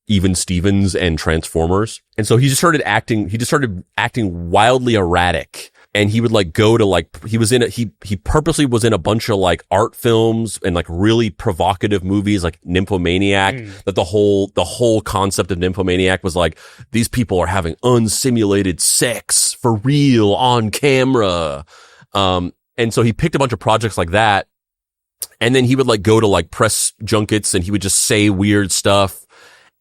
Even Stevens and Transformers. And so he just started acting wildly erratic. And he would, like, go to, like, he purposely was in a bunch of, like, art films and, like, really provocative movies like Nymphomaniac, that the whole concept of Nymphomaniac was like, these people are having unsimulated sex for real on camera. And so he picked a bunch of projects like that. And then he would, like, go to, like, press junkets and he would just say weird stuff.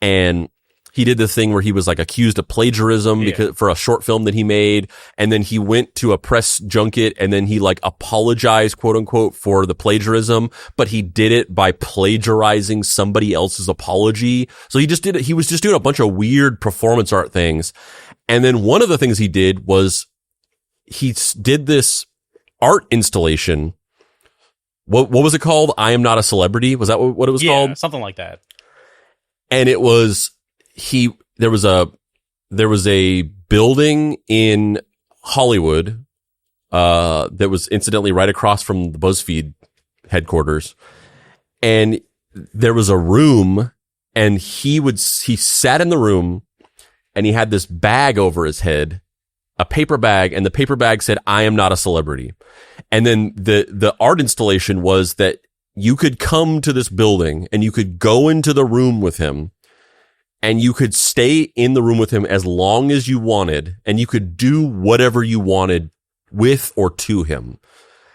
And he did the thing where he was, like, accused of plagiarism for a short film that he made. And then he went to a press junket and then he, like, apologized, quote unquote, for the plagiarism, but he did it by plagiarizing somebody else's apology. So he was just doing a bunch of weird performance art things. And then one of the things he did was he did this art installation. What was it called? I Am Not a Celebrity. Was that what it was called? Something like that. And it was, there was a building in Hollywood, that was incidentally right across from the BuzzFeed headquarters. And there was a room, and he sat in the room, and he had this bag over his head, a paper bag, and the paper bag said, "I am not a celebrity." And then the art installation was that you could come to this building and you could go into the room with him, and you could stay in the room with him as long as you wanted, and you could do whatever you wanted with or to him.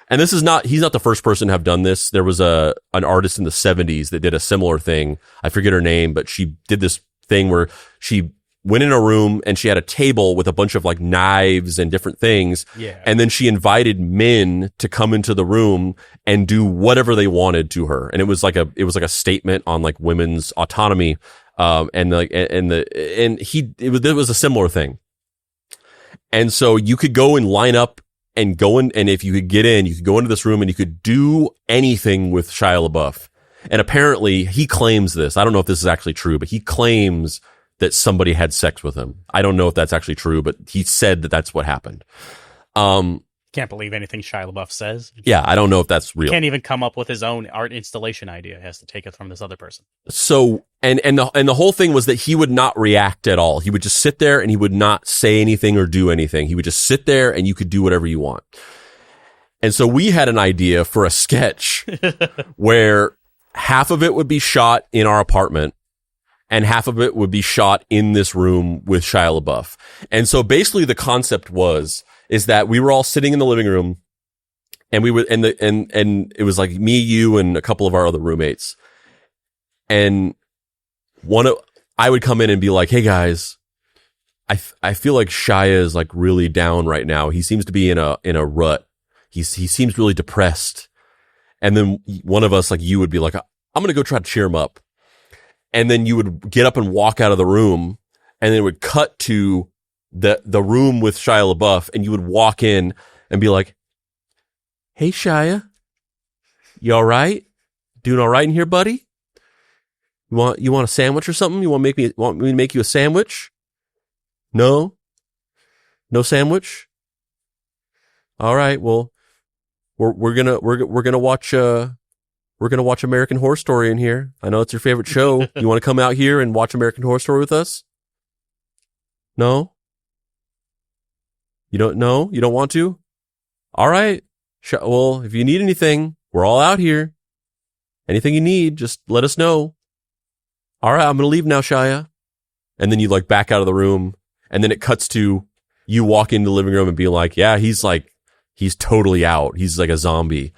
And he's not the first person to have done this. There was an artist in the 70s that did a similar thing. I forget her name, but she did this thing where she went in a room and she had a table with a bunch of like knives and different things. Yeah. And then she invited men to come into the room and do whatever they wanted to her. And it was like a statement on like women's autonomy. It was a similar thing. And so you could go and line up and go in, and if you could get in, you could go into this room and you could do anything with Shia LaBeouf. And apparently he claims this. I don't know if this is actually true, but he claims that somebody had sex with him. I don't know if that's actually true, but he said that that's what happened. Can't believe anything Shia LaBeouf says. Yeah, I don't know if that's real. Can't even come up with his own art installation idea. He has to take it from this other person. So, and the whole thing was that he would not react at all. He would just sit there and he would not say anything or do anything. He would just sit there and you could do whatever you want. And so we had an idea for a sketch where half of it would be shot in our apartment and half of it would be shot in this room with Shia LaBeouf. And so basically the concept is that we were all sitting in the living room, and we were, and it was like me, you, and a couple of our other roommates. And I would come in and be like, "Hey guys, I feel like Shia is like really down right now. He seems to be in a rut. He seems really depressed." And then one of us, like you, would be like, "I'm going to go try to cheer him up." And then you would get up and walk out of the room, and then it would cut to the room with Shia LaBeouf, and you would walk in and be like, "Hey Shia, you all right? Doing all right in here, buddy? You want a sandwich or something? You want me to make you a sandwich? No sandwich? All right. Well, we're gonna watch American Horror Story in here. I know it's your favorite show. You want to come out here and watch American Horror Story with us? No? You don't know? You don't want to? All right. Well, if you need anything, we're all out here. Anything you need, just let us know. All right, I'm going to leave now, Shia." And then you like back out of the room, and then it cuts to you walk into the living room and be like, "Yeah, he's totally out. He's like a zombie."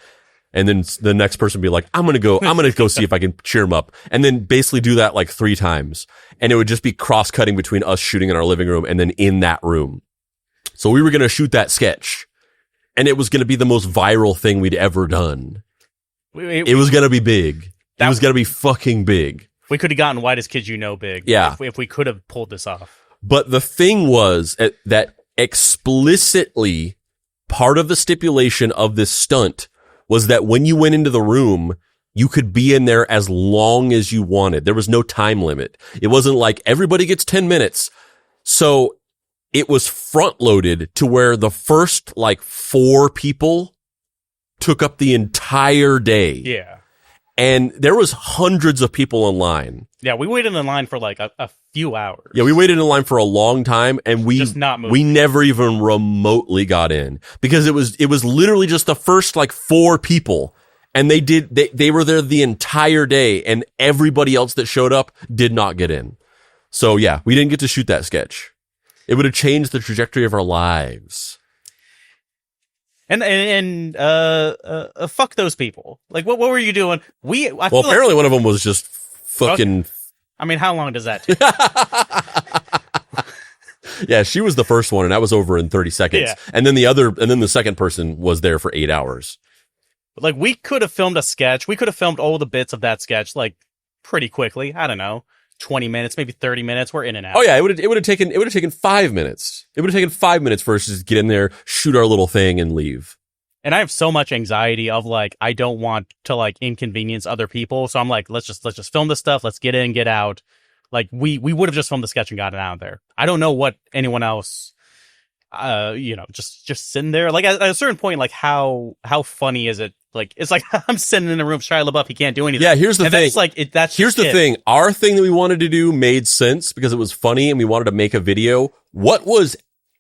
And then the next person be like, I'm going to go see if I can cheer him up. And then basically do that like 3 times. And it would just be cross-cutting between us shooting in our living room and then in that room. So we were going to shoot that sketch, and it was going to be the most viral thing we'd ever done. It was going to be big. It was going to be fucking big. We could have gotten Whitest Kids You Know big. Yeah. If we could have pulled this off. But the thing was that explicitly part of the stipulation of this stunt was that when you went into the room, you could be in there as long as you wanted. There was no time limit. It wasn't like everybody gets 10 minutes. So it was front loaded to where the first like 4 people took up the entire day. Yeah. And there was hundreds of people in line. Yeah, we waited in line for like a few hours. Yeah, we waited in line for a long time, and we never even remotely got in because it was literally just the first like 4 people, and they were there the entire day, and everybody else that showed up did not get in. So yeah, we didn't get to shoot that sketch. It would have changed the trajectory of our lives. And fuck those people. Like, what were you doing? Apparently one of them was just fucking. I mean, how long does that take? Yeah, she was the first one, and that was over in 30 seconds. Yeah. And then the second person was there for 8 hours. Like, we could have filmed a sketch. We could have filmed all the bits of that sketch, like, pretty quickly. I don't know, 20 minutes, maybe 30 minutes. We're in and out. Oh yeah, it would have taken 5 minutes. It would have taken 5 minutes for us to just get in there, shoot our little thing, and leave. And I have so much anxiety of like, I don't want to like inconvenience other people. So I'm like, let's just film this stuff. Let's get in, get out. Like we would have just filmed the sketch and gotten out of there. I don't know what anyone else. just sitting there. Like at a certain point, like how funny is it? Like it's like I'm sitting in a room with Shia LaBeouf, he can't do anything. Yeah, here's the thing. That's like that's here's the thing. Our thing that we wanted to do made sense because it was funny and we wanted to make a video. What was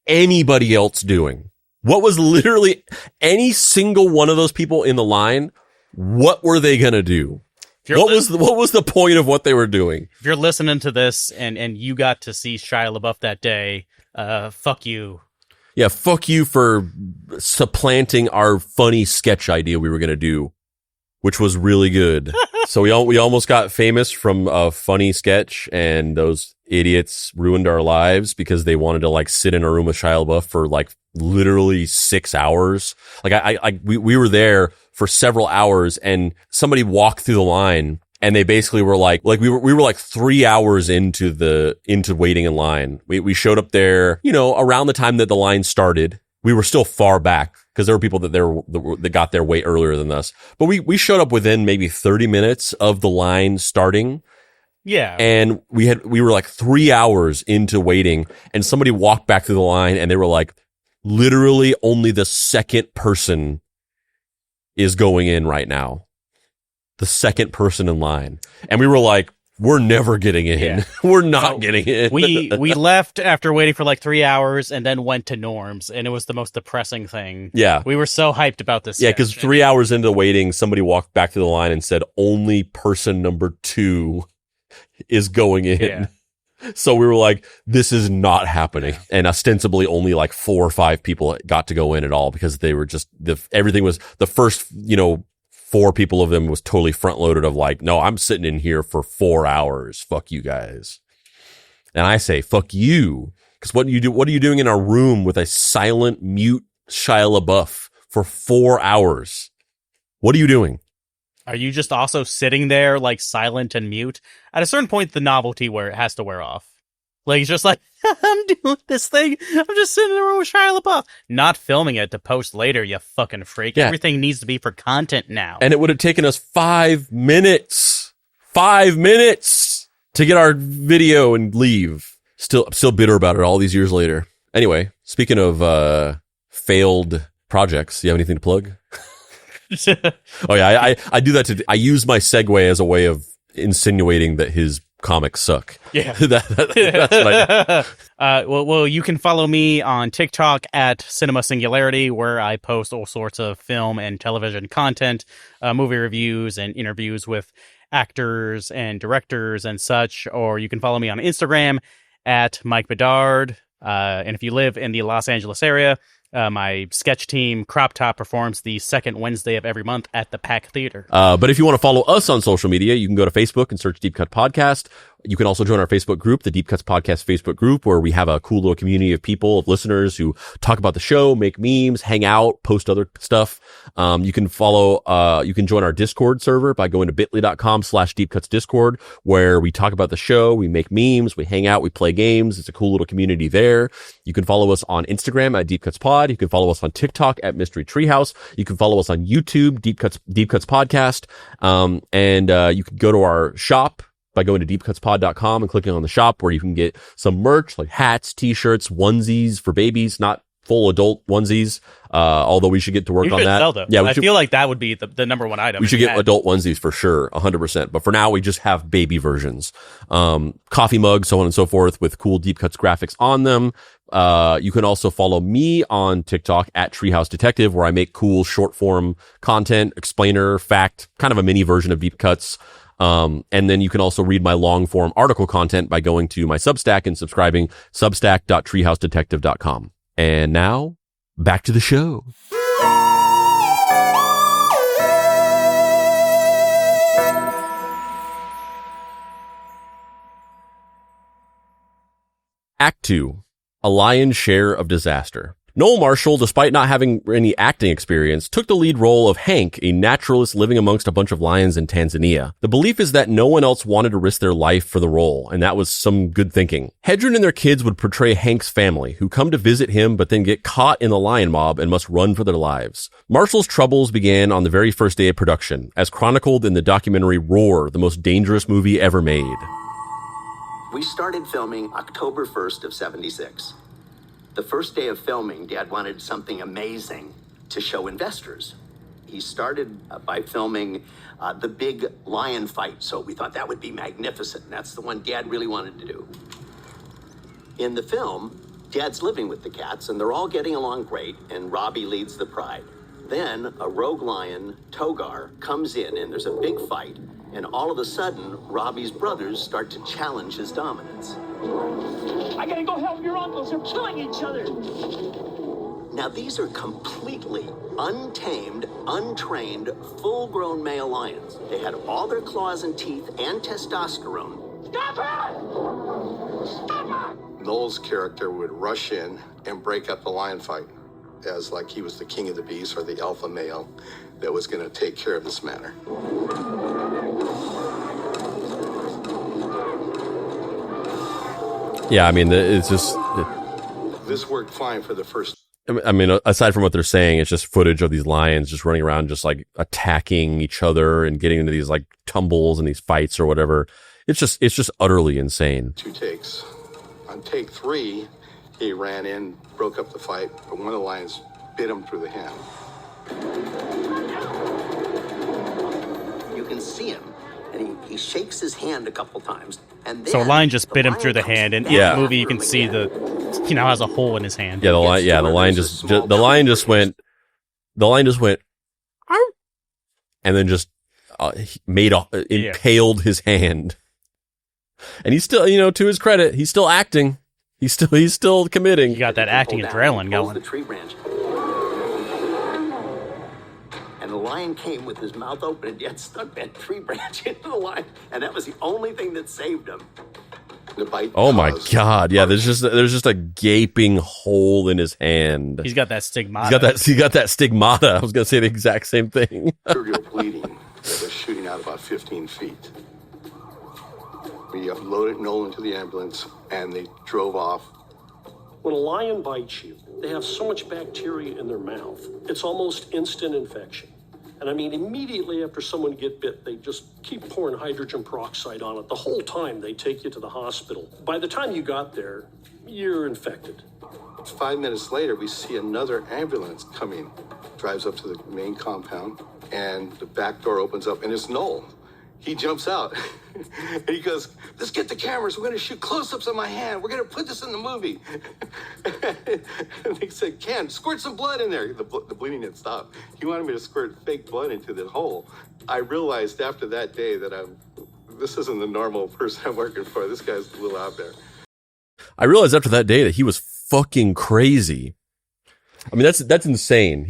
anybody else doing? What was literally any single one of those people in the line? What were they gonna do? What was the point of what they were doing? If you're listening to this and you got to see Shia LaBeouf that day, fuck you. Yeah, fuck you for supplanting our funny sketch idea we were going to do, which was really good. So we almost got famous from a funny sketch, and those idiots ruined our lives because they wanted to like sit in a room with Shia LaBeouf for like literally 6 hours. Like we were there for several hours, and somebody walked through the line. And they basically were like we were like 3 hours into waiting in line. We showed up there, around the time that the line started. We were still far back because there were people that got there way earlier than us. But we showed up within maybe 30 minutes of the line starting. Yeah. And we were like 3 hours into waiting, and somebody walked back through the line and they were like, literally only the second person is going in right now. The second person in line. And we were like, we're never getting in. Yeah. We're not getting in. We left after waiting for like 3 hours and then went to Norm's, and it was the most depressing thing. Yeah. We were so hyped about this. Yeah, because 3 hours into waiting, somebody walked back to the line and said, only person number 2 is going in. Yeah. So we were like, this is not happening. And ostensibly only like 4 or 5 people got to go in at all because they were just, everything was the first, 4 people of them was totally front loaded of like, no, I'm sitting in here for 4 hours. Fuck you guys. And I say, fuck you. Because what are you doing in our room with a silent, mute Shia LaBeouf for 4 hours? What are you doing? Are you just also sitting there like silent and mute? At a certain point, the novelty has to wear off. Like, it's just like, I'm doing this thing. I'm just sitting in the room with Shia LaBeouf. Not filming it to post later, you fucking freak. Yeah. Everything needs to be for content now. And it would have taken us 5 minutes. 5 minutes to get our video and leave. I'm still bitter about it all these years later. Anyway, speaking of failed projects, you have anything to plug? Oh yeah, I do that I use my segue as a way of insinuating that his comics suck. Yeah. That's what I do. Well, you can follow me on TikTok at Cinema Singularity, where I post all sorts of film and television content, movie reviews and interviews with actors and directors and such. Or you can follow me on Instagram at Mike Bedard. And if you live in the Los Angeles area, my sketch team, Crop Top, performs the second Wednesday of every month at the Pack Theater. But if you want to follow us on social media, you can go to Facebook and search Deep Cut Podcast. You can also join our Facebook group, the Deep Cuts Podcast Facebook group, where we have a cool little community of people, of listeners who talk about the show, make memes, hang out, post other stuff. You can join our Discord server by going to bit.ly.com/deepcutsdiscord, where we talk about the show, we make memes, we hang out, we play games. It's a cool little community there. You can follow us on Instagram at Deep Cuts Pod. You can follow us on TikTok at Mystery Treehouse. You can follow us on YouTube, Deep Cuts Podcast. And you can go to our shop by going to deepcutspod.com and clicking on the shop, where you can get some merch like hats, t-shirts, onesies for babies, not full adult onesies. Although we should get to work on that. Sell them. Yeah, I feel like that would be the number one item. We should get adult onesies for sure, 100%. But for now, we just have baby versions. Coffee mugs, so on and so forth, with cool Deep Cuts graphics on them. You can also follow me on TikTok at Treehouse Detective, where I make cool short form content, explainer, fact, kind of a mini version of Deep Cuts. And then you can also read my long form article content by going to my Substack and subscribing, substack.treehousedetective.com. And now back to the show. Act 2, A Lion's Share of Disaster. Noel Marshall, despite not having any acting experience, took the lead role of Hank, a naturalist living amongst a bunch of lions in Tanzania. The belief is that no one else wanted to risk their life for the role, and that was some good thinking. Hedren and their kids would portray Hank's family, who come to visit him but then get caught in the lion mob and must run for their lives. Marshall's troubles began on the very first day of production, as chronicled in the documentary Roar, the most dangerous movie ever made. We started filming October 1st of 76. The first day of filming, Dad wanted something amazing to show investors. He started by filming the big lion fight, so we thought that would be magnificent. And that's the one Dad really wanted to do. In the film, Dad's living with the cats, and they're all getting along great, and Robbie leads the pride. Then a rogue lion, Togar, comes in, and there's a big fight, and all of a sudden, Robbie's brothers start to challenge his dominance. I gotta go help your uncles. They're killing each other. Now, these are completely untamed, untrained, full-grown male lions. They had all their claws and teeth and testosterone. Stop her! Stop her! Noel's character would rush in and break up the lion fight as like he was the king of the beasts or the alpha male that was going to take care of this matter. Yeah, I mean, it's just... This worked fine for the first... I mean, aside from what they're saying, it's just footage of these lions just running around, just like attacking each other and getting into these like tumbles and these fights or whatever. It's just utterly insane. 2 takes. On take 3, he ran in, broke up the fight, but one of the lions bit him through the hand. You can see him, and he shakes his hand a couple times. And then So a lion just bit him through the hand, and in Yeah. the movie you can see has a hole in his hand. Yeah, the lion just went, "Ow," and then just impaled his hand. And he's still, to his credit, he's still acting. He's still committing. You got that acting adrenaline going. The tree branch. And the lion came with his mouth open and Dad stuck that tree branch into the lion, and that was the only thing that saved him. The bite Oh my God! Yeah, there's just a gaping hole in his hand. He's got that stigmata. He got that stigmata. I was gonna say the exact same thing. Arterial bleeding that was shooting out about 15 feet. We loaded Noel into the ambulance, and they drove off. When a lion bites you, they have so much bacteria in their mouth, it's almost instant infection. And I mean, immediately after someone gets bit, they just keep pouring hydrogen peroxide on it. The whole time they take you to the hospital. By the time you got there, you're infected. 5 minutes later, we see another ambulance coming, drives up to the main compound, and the back door opens up, and it's Noel. He jumps out, and he goes, "Let's get the cameras. We're going to shoot close-ups of my hand. We're going to put this in the movie." And he said, "Ken, squirt some blood in there." The bleeding had stopped. He wanted me to squirt fake blood into the hole. I realized after that day that this isn't the normal person I'm working for. This guy's a little out there. I realized after that day that he was fucking crazy. I mean, that's insane.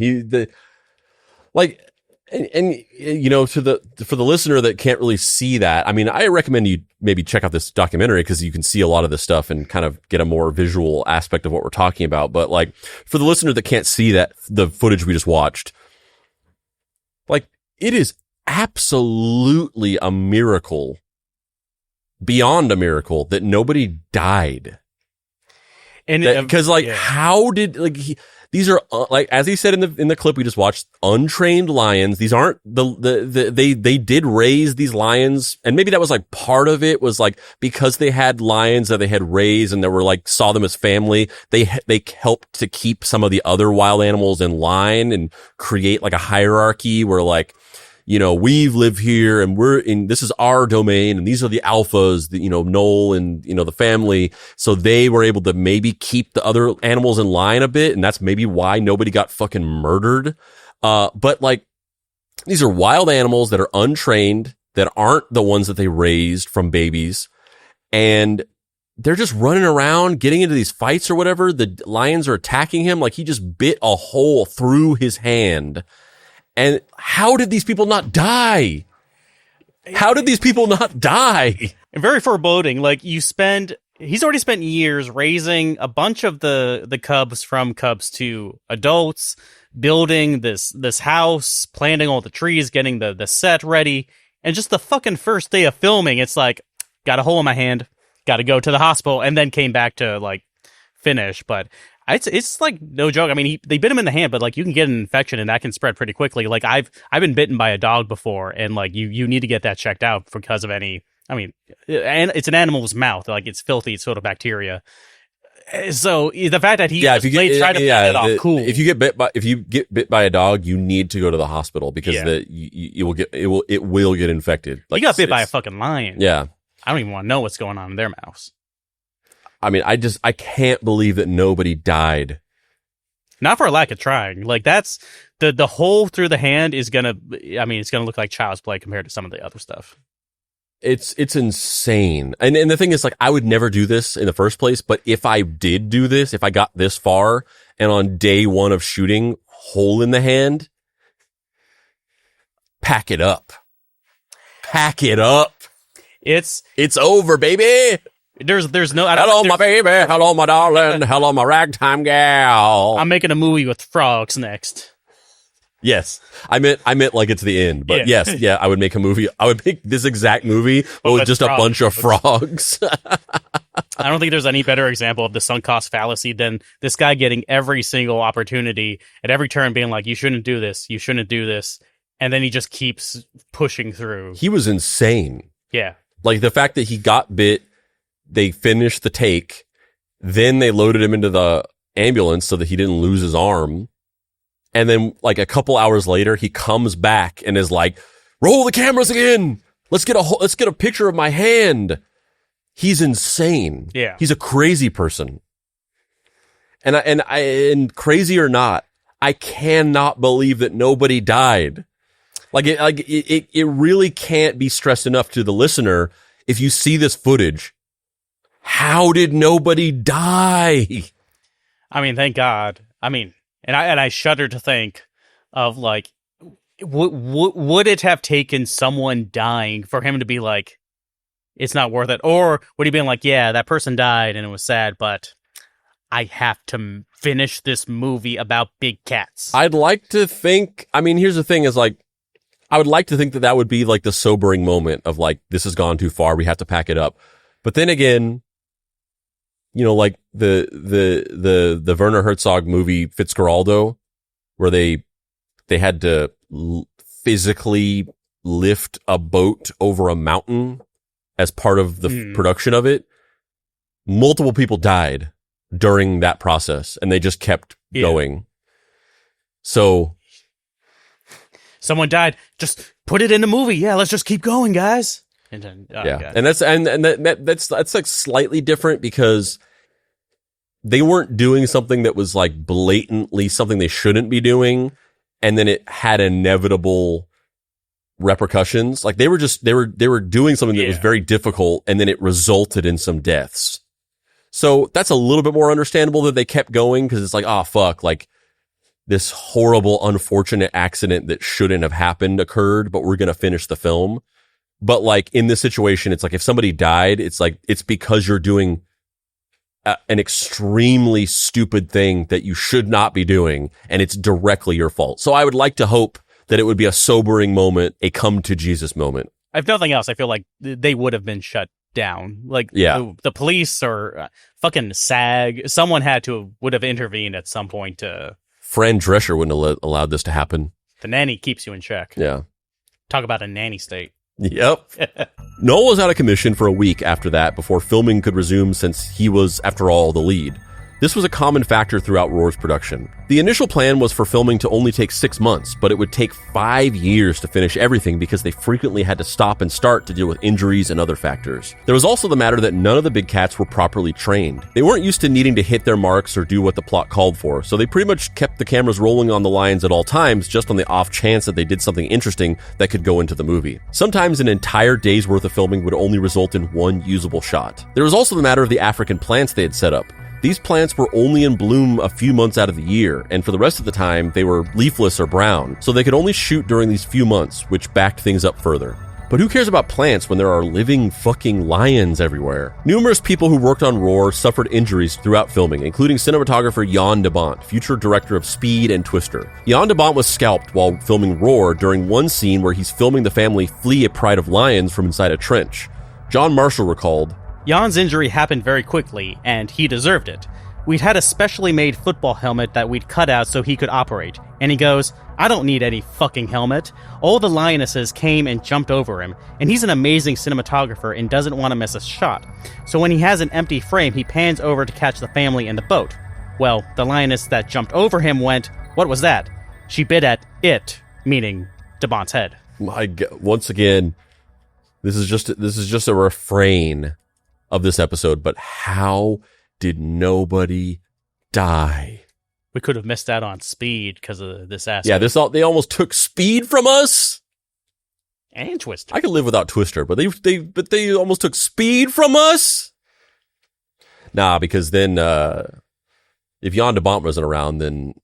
For the listener that can't really see that, I mean, I recommend you maybe check out this documentary because you can see a lot of this stuff and kind of get a more visual aspect of what we're talking about. But like, for the listener that can't see that, the footage we just watched, like, it is absolutely a miracle, beyond a miracle, that nobody died. And because how did these are like, as he said in the clip we just watched, untrained lions. These aren't they did raise these lions, and maybe that was like part of it was like because they had lions that they had raised and they were like saw them as family. They helped to keep some of the other wild animals in line and create like a hierarchy where like, we live here and this is our domain and these are the alphas, Noel and, the family. So they were able to maybe keep the other animals in line a bit. And that's maybe why nobody got fucking murdered. But like, these are wild animals that are untrained, that aren't the ones that they raised from babies. And they're just running around, getting into these fights or whatever. The lions are attacking him. Like he just bit a hole through his hand. And how did these people not die? How did these people not die? Very foreboding. Like he's already spent years raising a bunch of the cubs from cubs to adults, building this house, planting all the trees, getting the set ready. And just the fucking first day of filming, it's like, got a hole in my hand, got to go to the hospital, and then came back to like finish. But it's like no joke. I mean, they bit him in the hand, but like you can get an infection and that can spread pretty quickly. Like I've been bitten by a dog before, and like you need to get that checked out because of any. I mean, and it's an animal's mouth. Like it's filthy. It's filled with bacteria. So the fact that he if you tried to play it off cool. If you get bit by a dog, you need to go to the hospital because it will get infected. Like, you got bit by a fucking lion. Yeah. I don't even want to know what's going on in their mouths. I mean, I can't believe that nobody died. Not for a lack of trying. Like, that's the hole through the hand is gonna. I mean, it's gonna look like child's play compared to some of the other stuff. It's insane. And the thing is, like, I would never do this in the first place, but if I did do this, if I got this far and on day one of shooting, hole in the hand, pack it up. Pack it up. It's over, baby. There's no. Hello, my baby. Hello, my darling. Hello, my ragtime gal. I'm making a movie with frogs next. Yes. I meant like it's the end, but yes, I would make a movie. I would make this exact movie with just frogs. A bunch of frogs. I don't think there's any better example of the sunk cost fallacy than this guy getting every single opportunity at every turn being like, you shouldn't do this. You shouldn't do this. And then he just keeps pushing through. He was insane. Yeah. Like the fact that he got bit, they finished the take, then they loaded him into the ambulance so that he didn't lose his arm. And then like a couple hours later, he comes back and is like, roll the cameras again. Let's get a picture of my hand. He's insane. Yeah. He's a crazy person. And crazy or not, I cannot believe that nobody died. It really can't be stressed enough to the listener. If you see this footage, how did nobody die? I mean, thank God. I mean, and I shudder to think of like, would it have taken someone dying for him to be like, it's not worth it? Or would he be like, yeah, that person died and it was sad, but I have to finish this movie about big cats? I'd like to think, I mean, here's the thing is like, I would like to think that would be like the sobering moment of like, this has gone too far. We have to pack it up. But then again, you know, like the Werner Herzog movie Fitzcarraldo, where they had to physically lift a boat over a mountain as part of the production of it. Multiple people died during that process and they just kept going. So someone died. Just put it in the movie. Yeah. Let's just keep going, guys. And then, God. And that's like slightly different because they weren't doing something that was like blatantly something they shouldn't be doing, and then it had inevitable repercussions. Like they were doing something that was very difficult, and then it resulted in some deaths. So that's a little bit more understandable that they kept going because it's like, oh fuck, like this horrible, unfortunate accident that shouldn't have happened occurred, but we're gonna finish the film. But like in this situation, it's like if somebody died, it's like, it's because you're doing an extremely stupid thing that you should not be doing. And it's directly your fault. So I would like to hope that it would be a sobering moment, a come to Jesus moment. If nothing else, I feel like they would have been shut down. Like the police or fucking SAG, someone would have intervened at some point to. Fran Drescher wouldn't have allowed this to happen. The nanny keeps you in check. Yeah. Talk about a nanny state. Yep. Noel was out of commission for a week after that before filming could resume since he was, after all, the lead. This was a common factor throughout Roar's production. The initial plan was for filming to only take 6 months, but it would take 5 years to finish everything because they frequently had to stop and start to deal with injuries and other factors. There was also the matter that none of the big cats were properly trained. They weren't used to needing to hit their marks or do what the plot called for, so they pretty much kept the cameras rolling on the lions at all times just on the off chance that they did something interesting that could go into the movie. Sometimes an entire day's worth of filming would only result in one usable shot. There was also the matter of the African plants they had set up. These plants were only in bloom a few months out of the year, and for the rest of the time, they were leafless or brown, so they could only shoot during these few months, which backed things up further. But who cares about plants when there are living fucking lions everywhere? Numerous people who worked on Roar suffered injuries throughout filming, including cinematographer Jan de Bont, future director of Speed and Twister. Jan de Bont was scalped while filming Roar during one scene where he's filming the family flee a pride of lions from inside a trench. Noel Marshall recalled, Jan's injury happened very quickly, and he deserved it. we'd had a specially made football helmet that we'd cut out so he could operate. And he goes, I don't need any fucking helmet. All the lionesses came and jumped over him, and he's an amazing cinematographer and doesn't want to miss a shot. So when he has an empty frame, he pans over to catch the family in the boat. Well, the lioness that jumped over him went, what was that? She bit at it, meaning DeBont's head. My God, once again, this is just a refrain of this episode, but how did nobody die? We could have missed out on Speed because of this aspect. Yeah, they almost took Speed from us. And Twister. I could live without Twister, but they almost took Speed from us. Nah, because then if Jan de Bont wasn't around, then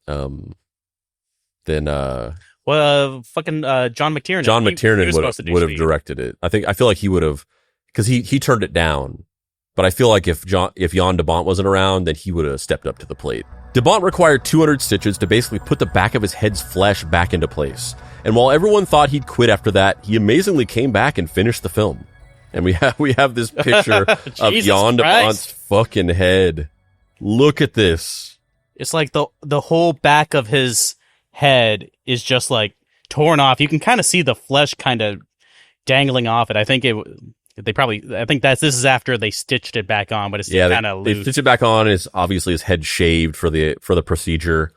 fucking John McTiernan. John McTiernan would have directed it. I feel like he would have, because he turned it down. But I feel like if Jan de Bont wasn't around, then he would have stepped up to the plate. De Bont required 200 stitches to basically put the back of his head's flesh back into place. And while everyone thought he'd quit after that, he amazingly came back and finished the film. And we have this picture of Jan de Bont's fucking head. Look at this. It's like the whole back of his head is just like torn off. You can kind of see the flesh kind of dangling off it. I think this is after they stitched it back on, but it's kind of loose. They stitched it back on. It's obviously his head shaved for the procedure.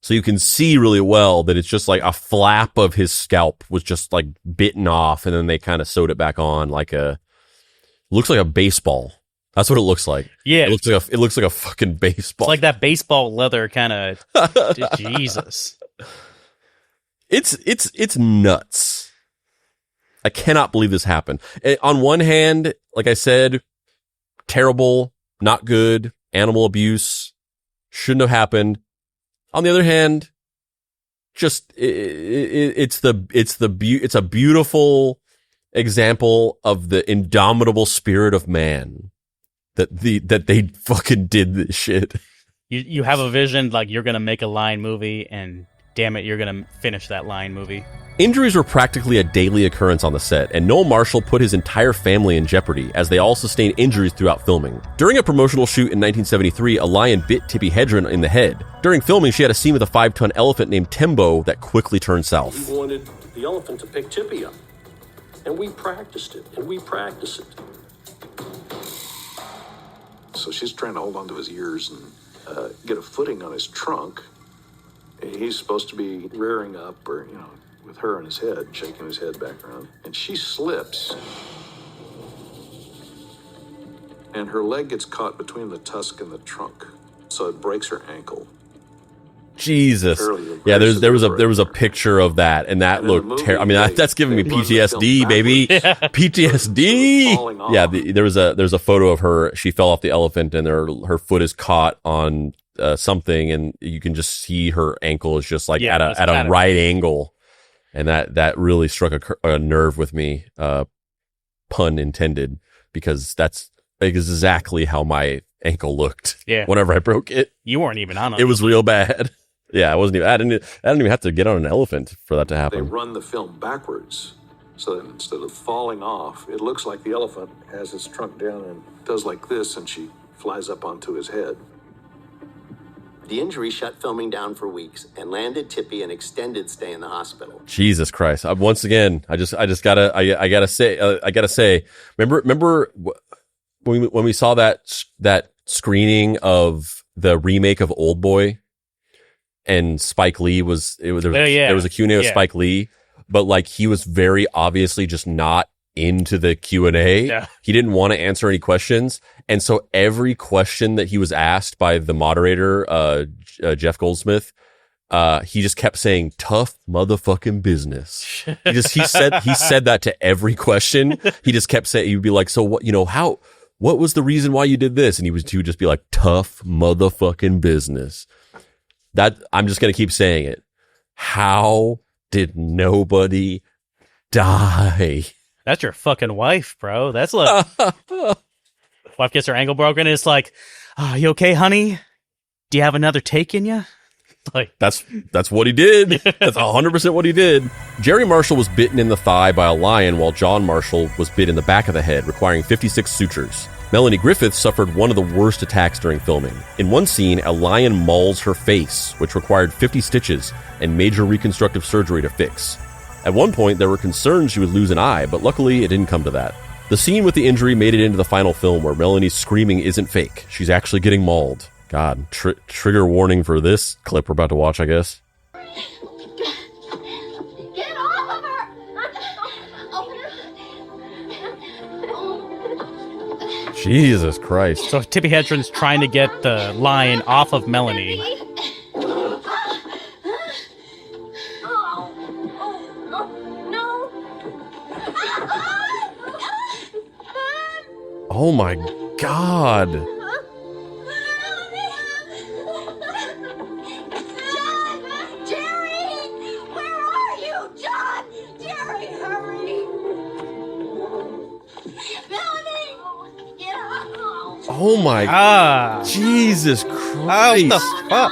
So you can see really well that it's just like a flap of his scalp was just like bitten off, and then they kind of sewed it back on looks like a baseball. That's what it looks like. Yeah. It looks like a fucking baseball. It's like that baseball leather kind of Jesus. It's nuts. I cannot believe this happened. On one hand, like I said, terrible, not good, animal abuse, shouldn't have happened. On the other hand, just it's a beautiful example of the indomitable spirit of man that they fucking did this shit. You have a vision like you're gonna make a Lion movie, and damn it, you're gonna finish that Lion movie. Injuries were practically a daily occurrence on the set, and Noel Marshall put his entire family in jeopardy as they all sustained injuries throughout filming. During a promotional shoot in 1973, a lion bit Tippi Hedren in the head. During filming, she had a scene with a 5-ton elephant named Tembo that quickly turned south. We wanted the elephant to pick Tippi up, and we practiced it, and we practiced it. So she's trying to hold onto his ears and get a footing on his trunk. He's supposed to be rearing up, or with her on his head, shaking his head back around, and she slips, and her leg gets caught between the tusk and the trunk, so it breaks her ankle. Jesus. Yeah, there was a picture of that, and that looked terrible. I mean, that's giving me PTSD, baby. Yeah. PTSD. Yeah, there's a photo of her. She fell off the elephant, and her foot is caught on something, and you can just see her ankle is just like at a right angle, and that really struck a nerve with me, pun intended, because that's exactly how my ankle looked. Yeah. Whenever I broke it, you weren't even on it. It was real bad. Yeah, I wasn't even. I didn't even have to get on an elephant for that to happen. They run the film backwards, so that instead of falling off, it looks like the elephant has his trunk down and does like this, and she flies up onto his head. The injury shut filming down for weeks and landed Tippi an extended stay in the hospital. Jesus Christ! Once again, I gotta say, remember when we saw that screening of the remake of Old Boy, and Spike Lee there was a Q&A with Spike Lee, but like he was very obviously just not into the Q&A. Yeah. He didn't want to answer any questions, and so every question that he was asked by the moderator, Jeff Goldsmith, he just kept saying "tough motherfucking business." He said that to every question. He just kept saying, he'd be like, "So what was the reason why you did this?" And he would just be like, "Tough motherfucking business." That I'm just going to keep saying it. How did nobody die? That's your fucking wife, bro. That's like wife gets her ankle broken. And it's like, "Oh, you okay, honey? Do you have another take in you?" Like that's what he did. That's 100% what he did. Jerry Marshall was bitten in the thigh by a lion, while John Marshall was bit in the back of the head, requiring 56 sutures. Melanie Griffith suffered one of the worst attacks during filming. In one scene, a lion mauls her face, which required 50 stitches and major reconstructive surgery to fix. At one point, there were concerns she would lose an eye, but luckily it didn't come to that. The scene with the injury made it into the final film where Melanie's screaming isn't fake. She's actually getting mauled. God, trigger warning for this clip we're about to watch, I guess. Get off of her! Jesus Christ. So Tippi Hedren's trying to get the lion off of Melanie. Oh my God. Oh my Jesus Christ. What the fuck?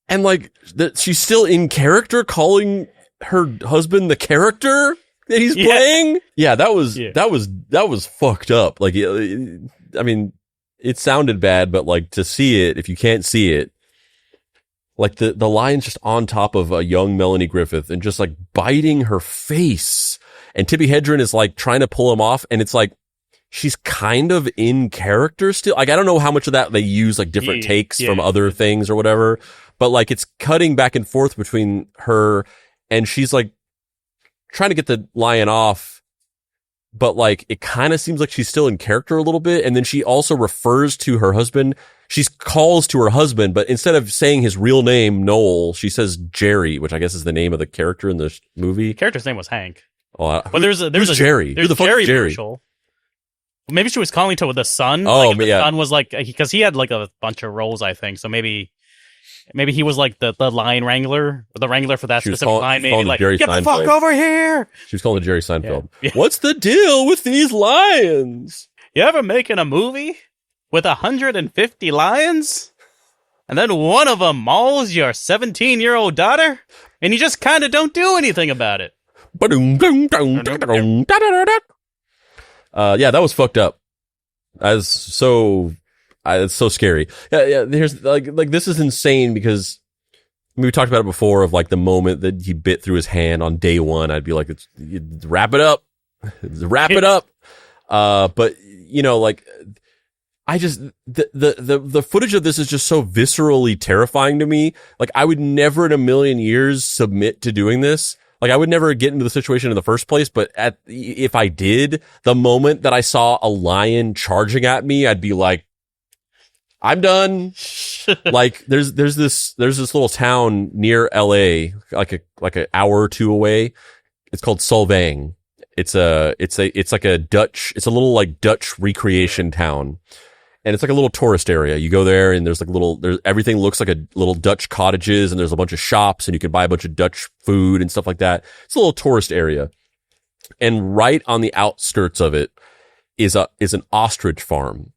And like she's still in character calling her husband the character that he's playing? Yeah, that was fucked up. Like I mean, it sounded bad, but like to see it, if you can't see it, like the lion's just on top of a young Melanie Griffith and just like biting her face. And Tippi Hedren is like trying to pull him off, and it's like she's kind of in character still. Like, I don't know how much of that they use, like different takes from other things or whatever, but like it's cutting back and forth between her and she's like trying to get the lion off, but like it kind of seems like she's still in character a little bit. And then she also refers to her husband. She calls to her husband, but instead of saying his real name, Noel, she says Jerry, which I guess is the name of the character in the movie. The character's name was Hank. Oh, but there's a Jerry. There's the fuck Jerry Jerry? Marshall. Maybe she was calling to the son. Oh, like, the son was like, because he had like a bunch of roles, I think. So maybe he was like the lion wrangler, or the wrangler for that specific line. Maybe like, Jerry get Seinfeld. the fuck over here. She was calling it Jerry Seinfeld. Yeah. What's the deal with these lions? You ever making a movie with 150 lions? And then one of them mauls your 17-year-old daughter? And you just kind of don't do anything about it. Yeah, that was fucked up. It's so scary. Yeah. Here's like this is insane because we talked about it before of like the moment that he bit through his hand on day one. I'd be like, wrap it up. But you know, like I just the footage of this is just so viscerally terrifying to me. Like I would never in a million years submit to doing this. Like I would never get into the situation in the first place, but if I did, the moment that I saw a lion charging at me, I'd be like, I'm done. Like there's this little town near LA, like an hour or two away. It's called Solvang. It's a little like Dutch recreation town. And it's like a little tourist area. You go there and there's everything looks like a little Dutch cottages and there's a bunch of shops and you can buy a bunch of Dutch food and stuff like that. It's a little tourist area. And right on the outskirts of it is an ostrich farm.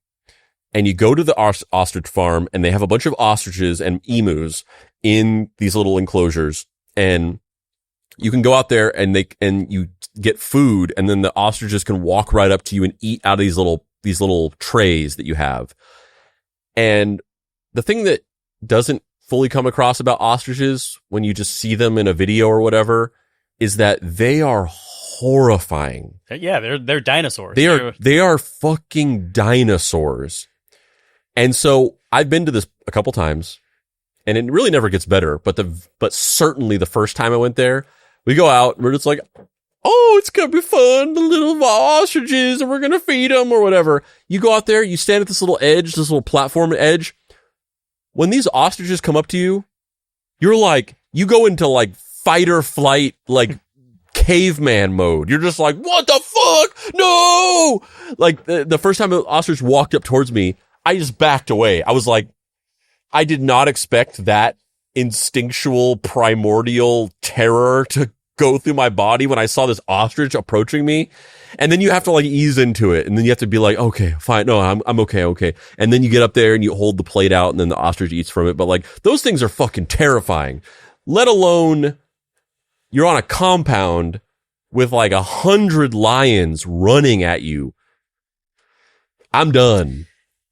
And you go to the ostrich farm and they have a bunch of ostriches and emus in these little enclosures. And you can go out there and you get food and then the ostriches can walk right up to you and eat out of these little trays that you have. And the thing that doesn't fully come across about ostriches when you just see them in a video or whatever is that they are horrifying. Yeah, they're dinosaurs. They are fucking dinosaurs. And so I've been to this a couple times and it really never gets better, but certainly the first time I went there, we go out and we're just like, oh, it's going to be fun. The little ostriches and we're going to feed them or whatever. You go out there, you stand at this little edge, this little platform edge. When these ostriches come up to you, you're like, you go into like fight or flight, like caveman mode. You're just like, what the fuck? No! Like the first time the ostrich walked up towards me, I just backed away. I was like, I did not expect that instinctual primordial terror to go through my body when I saw this ostrich approaching me. And then you have to like ease into it. And then you have to be like, okay, fine. No, I'm okay. And then you get up there and you hold the plate out and then the ostrich eats from it. But like those things are fucking terrifying, let alone you're on a compound with like 100 lions running at you. I'm done.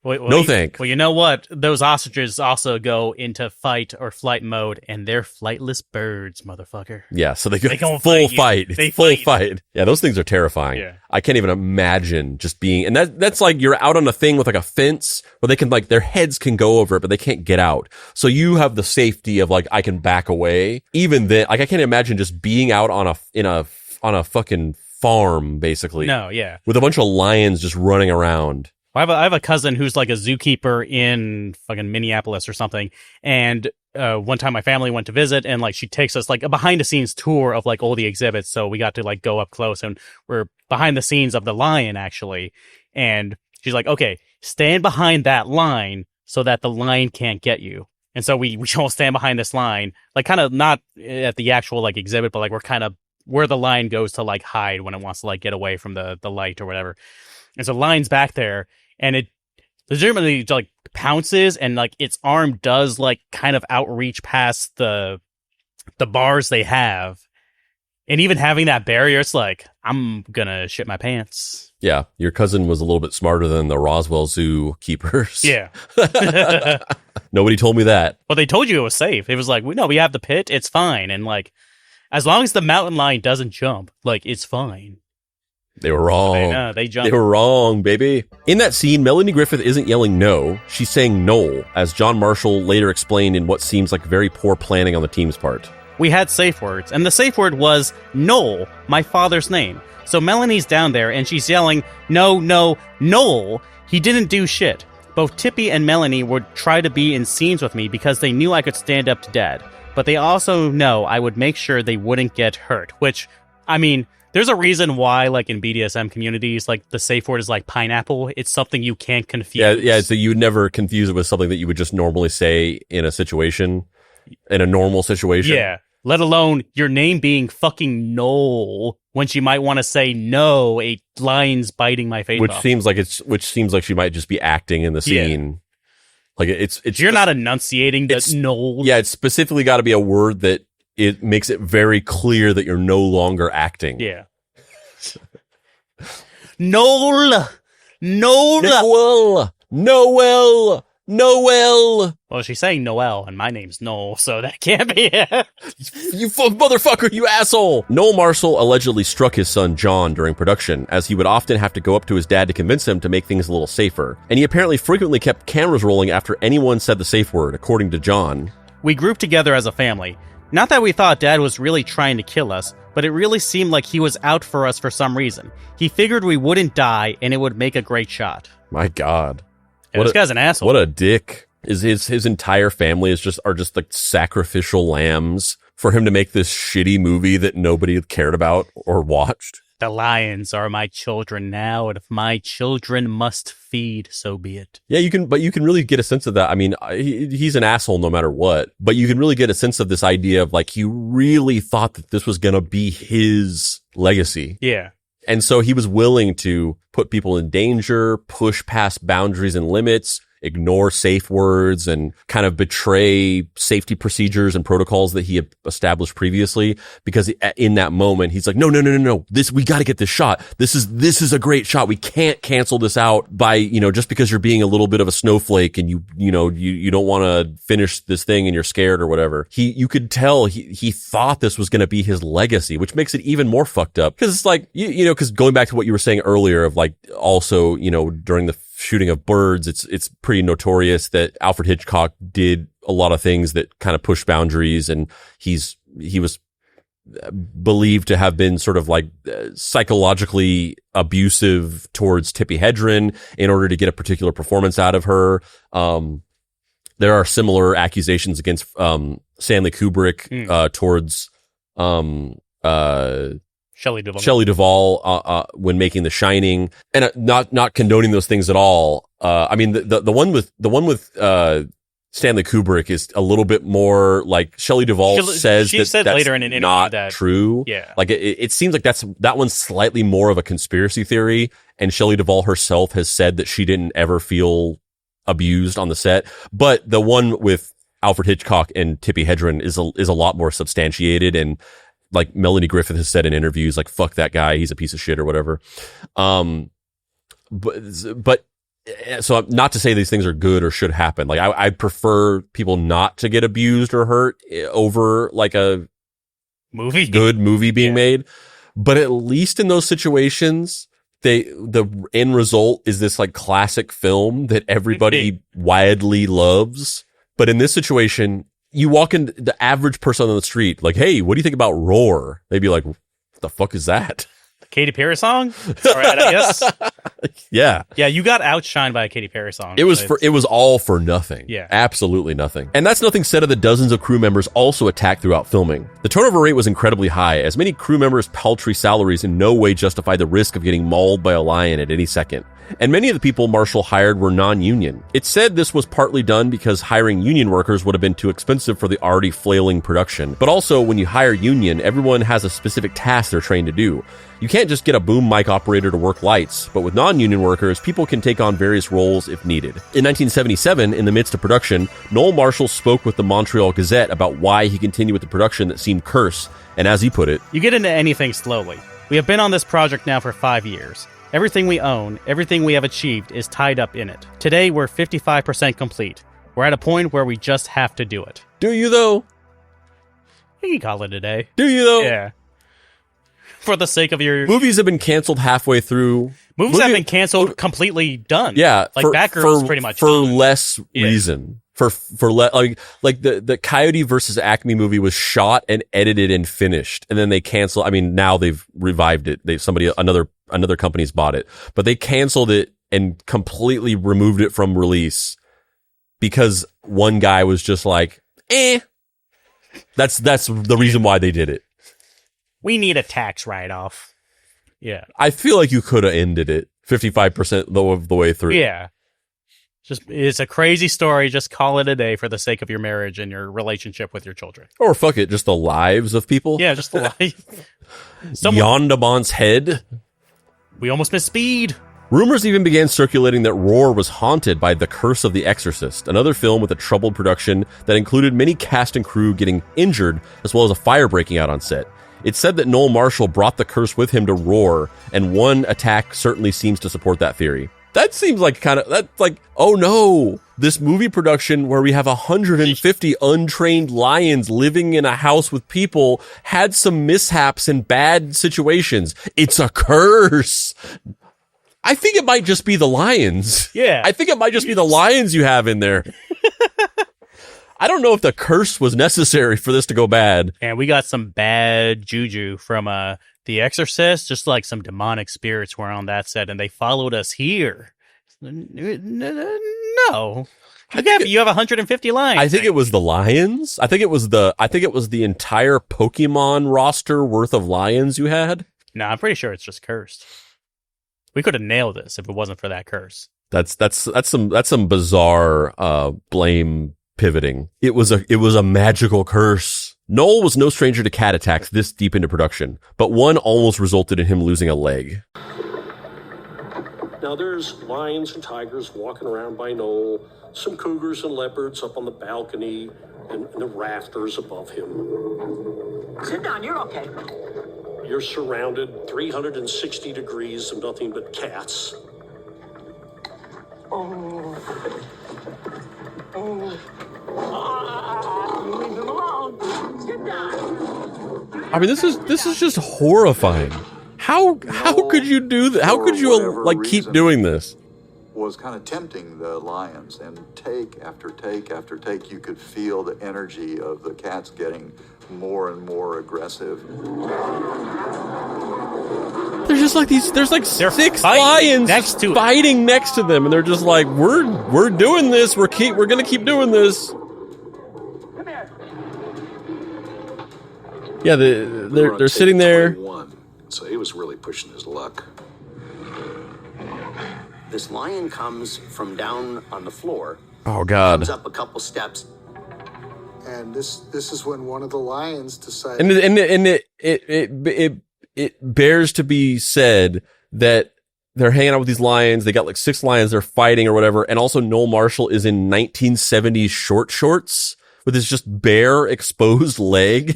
No thanks. Well, you know what? Those ostriches also go into fight or flight mode, and they're flightless birds, motherfucker. Yeah, so they go full fight. It's full fight. Yeah, those things are terrifying. Yeah. I can't even imagine just being, and that's like you're out on a thing with like a fence where they can like, their heads can go over it, but they can't get out. So you have the safety of like, I can back away. Even then, like I can't imagine just being out on a fucking farm, basically. No, yeah. With a bunch of lions just running around. I have a cousin who's like a zookeeper in fucking Minneapolis or something. And one time my family went to visit and like she takes us like a behind the scenes tour of like all the exhibits. So we got to like go up close and we're behind the scenes of the lion actually. And she's like, okay, stand behind that line so that the lion can't get you. And so we all stand behind this line, like kind of not at the actual like exhibit, but like we're kind of where the lion goes to like hide when it wants to like get away from the light or whatever. And so the lion's back there. And it legitimately like pounces and like its arm does like kind of outreach past the bars they have. And even having that barrier, it's like, I'm gonna shit my pants. Yeah. Your cousin was a little bit smarter than the Roswell Zoo keepers. Yeah. Nobody told me that. Well, they told you it was safe. It was like, no, we have the pit. It's fine. And like, as long as the mountain lion doesn't jump, like, it's fine. They were wrong. They jumped. They were wrong, baby. In that scene, Melanie Griffith isn't yelling no. She's saying Noel, as John Marshall later explained in what seems like very poor planning on the team's part. We had safe words, and the safe word was Noel, my father's name. So Melanie's down there, and she's yelling, no, Noel, he didn't do shit. Both Tippi and Melanie would try to be in scenes with me because they knew I could stand up to Dad. But they also know I would make sure they wouldn't get hurt, which, I mean... There's a reason why, like, in BDSM communities, like, the safe word is, like, pineapple. It's something you can't confuse. Yeah, so you would never confuse it with something that you would just normally say in a situation, in a normal situation. Yeah, let alone your name being fucking Noel, when she might want to say, no, a lion's biting my face Which off. seems like she might just be acting in the scene. Yeah. Like, it's you're not enunciating that Noel. Yeah, it's specifically got to be a word that it makes it very clear that you're no longer acting. Yeah. Noel. Well, she's saying Noel, and my name's Noel, so that can't be it. You motherfucker, you asshole! Noel Marshall allegedly struck his son John during production, as he would often have to go up to his dad to convince him to make things a little safer. And he apparently frequently kept cameras rolling after anyone said the safe word, according to John. We grouped together as a family. Not that we thought Dad was really trying to kill us, but it really seemed like he was out for us for some reason. He figured we wouldn't die, and it would make a great shot. My God. Yeah, this guy's an asshole. What a dick. His entire family are just like sacrificial lambs for him to make this shitty movie that nobody cared about or watched. The lions are my children now, and if my children must feed, so be it. Yeah, you can really get a sense of that. I mean, he's an asshole no matter what, but you can really get a sense of this idea of like, he really thought that this was going to be his legacy. Yeah. And so he was willing to put people in danger, push past boundaries and limits, ignore safe words, and kind of betray safety procedures and protocols that he had established previously. Because in that moment, he's like, no, we got to get this shot. This is a great shot. We can't cancel this out by, just because you're being a little bit of a snowflake and you don't want to finish this thing and you're scared or whatever. You could tell he thought this was going to be his legacy, which makes it even more fucked up. Cause it's like, cause going back to what you were saying earlier of like, also, during the shooting of birds, it's pretty notorious that Alfred Hitchcock did a lot of things that kind of push boundaries, and he was believed to have been sort of like psychologically abusive towards Tippi Hedren in order to get a particular performance out of her. There are similar accusations against Stanley Kubrick towards Shelley Duvall when making The Shining, and not condoning those things at all. I mean, the one with Stanley Kubrick is a little bit more like Shelley Duvall says she that said that's later in an interview not that, true. Yeah. Like it seems like that one's slightly more of a conspiracy theory, and Shelley Duvall herself has said that she didn't ever feel abused on the set. But the one with Alfred Hitchcock and Tippi Hedren is a lot more substantiated, and like Melanie Griffith has said in interviews, like, fuck that guy, he's a piece of shit or whatever. But so not to say these things are good or should happen. Like I prefer people not to get abused or hurt over like a good movie being made. But at least in those situations, the end result is this like classic film that everybody widely loves. But in this situation, you walk in the average person on the street, like, hey, what do you think about Roar? They'd be like, what the fuck is that? Katy Perry song? All right, I guess. Yeah. Yeah, you got outshined by a Katy Perry song. It was all for nothing. Yeah. Absolutely nothing. And that's nothing said of the dozens of crew members also attacked throughout filming. The turnover rate was incredibly high, as many crew members' paltry salaries in no way justified the risk of getting mauled by a lion at any second. And many of the people Marshall hired were non-union. It's said this was partly done because hiring union workers would have been too expensive for the already flailing production. But also, when you hire union, everyone has a specific task they're trained to do. You can't just get a boom mic operator to work lights, but with non-union workers, people can take on various roles if needed. In 1977, in the midst of production, Noel Marshall spoke with the Montreal Gazette about why he continued with the production that seemed cursed, and as he put it, "You get into anything slowly. We have been on this project now for 5 years. Everything we own, everything we have achieved is tied up in it. Today, we're 55% complete. We're at a point where we just have to do it." Do you, though? You can call it a day. Do you, though? Yeah. For the sake of your... Movies have been canceled halfway through. Movies have been canceled completely done. Yeah. Like Batgirl is pretty much for done. less reason. Like the Coyote versus Acme movie was shot and edited and finished, and then they canceled. I mean, now they've revived it. Another company's bought it, but they canceled it and completely removed it from release because one guy was just like, That's the reason why they did it. We need a tax write-off. Yeah. I feel like you could have ended it 55% of the way through. Yeah. It's a crazy story. Just call it a day for the sake of your marriage and your relationship with your children. Or fuck it, just the lives of people. Yeah, just the life. Yondamont's head. We almost missed Speed. Rumors even began circulating that Roar was haunted by The Curse of the Exorcist, another film with a troubled production that included many cast and crew getting injured, as well as a fire breaking out on set. It's said that Noel Marshall brought the curse with him to Roar, and one attack certainly seems to support that theory. That seems like oh no, this movie production where we have 150 untrained lions living in a house with people had some mishaps and bad situations. It's a curse. I think it might just be the lions. Yeah. I think it might just be the lions you have in there. I don't know if the curse was necessary for this to go bad. And we got some bad juju from The Exorcist. Just like some demonic spirits were on that set, and they followed us here. No. You have 150 lions. I think it was the lions. I think it was the entire Pokemon roster worth of lions you had. No, I'm pretty sure it's just cursed. We could have nailed this if it wasn't for that curse. That's some bizarre blame pivoting. It was a magical curse. Noel was no stranger to cat attacks this deep into production, but one almost resulted in him losing a leg. Now there's lions and tigers walking around by Noel, some cougars and leopards up on the balcony and the rafters above him. Sit down, you're okay. You're surrounded 360 degrees of nothing but cats. Leave him alone. Sit down. I mean, this is just horrifying. How could you do that? How could you keep doing this? Was kind of tempting the lions, and take after take after take, you could feel the energy of the cats getting more and more aggressive. There's just like there's six lions fighting next to them, and they're just like, we're doing this. We're gonna keep doing this. Yeah, they're sitting there. So he was really pushing his luck. This lion comes from down on the floor. Oh God! Comes up a couple steps. And this is when one of the lions decided. And it bears to be said that they're hanging out with these lions. They got like 6 lions. They're fighting or whatever. And also Noel Marshall is in 1970s short shorts with his just bare exposed leg.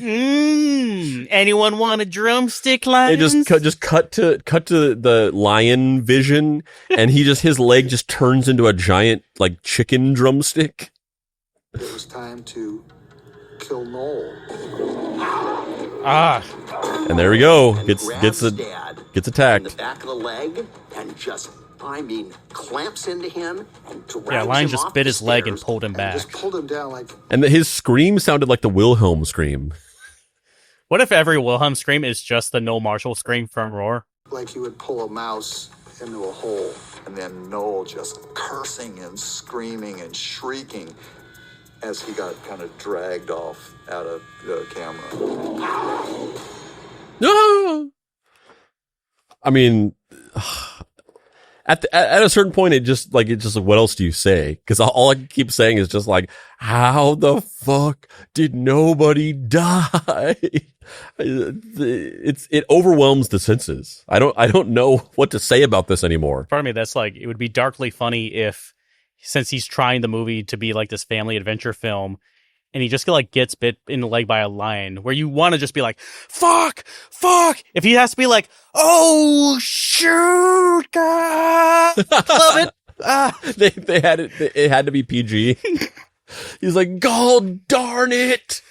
Anyone want a drumstick, lion? It just cut to the lion vision, and his leg just turns into a giant like chicken drumstick. It was time to kill Noel. And there we go. Gets Dad attacked. in the back of the leg and just, clamps into him and drags Yeah, lion him just off bit the his leg and stairs. pulled him back. Just pulled him down like. And his scream sounded like the Wilhelm scream. What if every Wilhelm scream is just the Noel Marshall scream from Roar? Like you would pull a mouse into a hole. And then Noel just cursing and screaming and shrieking as he got kind of dragged off out of the camera. No. I mean, at a certain point, it's just like, what else do you say? Because all I keep saying is just like, how the fuck did nobody die? It overwhelms the senses. I don't know what to say about this anymore. Part of me, that's like, it would be darkly funny if, since he's trying the movie to be like this family adventure film, and he just like gets bit in the leg by a lion, where you want to just be like, fuck. If he has to be like, oh shoot, God, love it. It had to be PG. He's like, God darn it,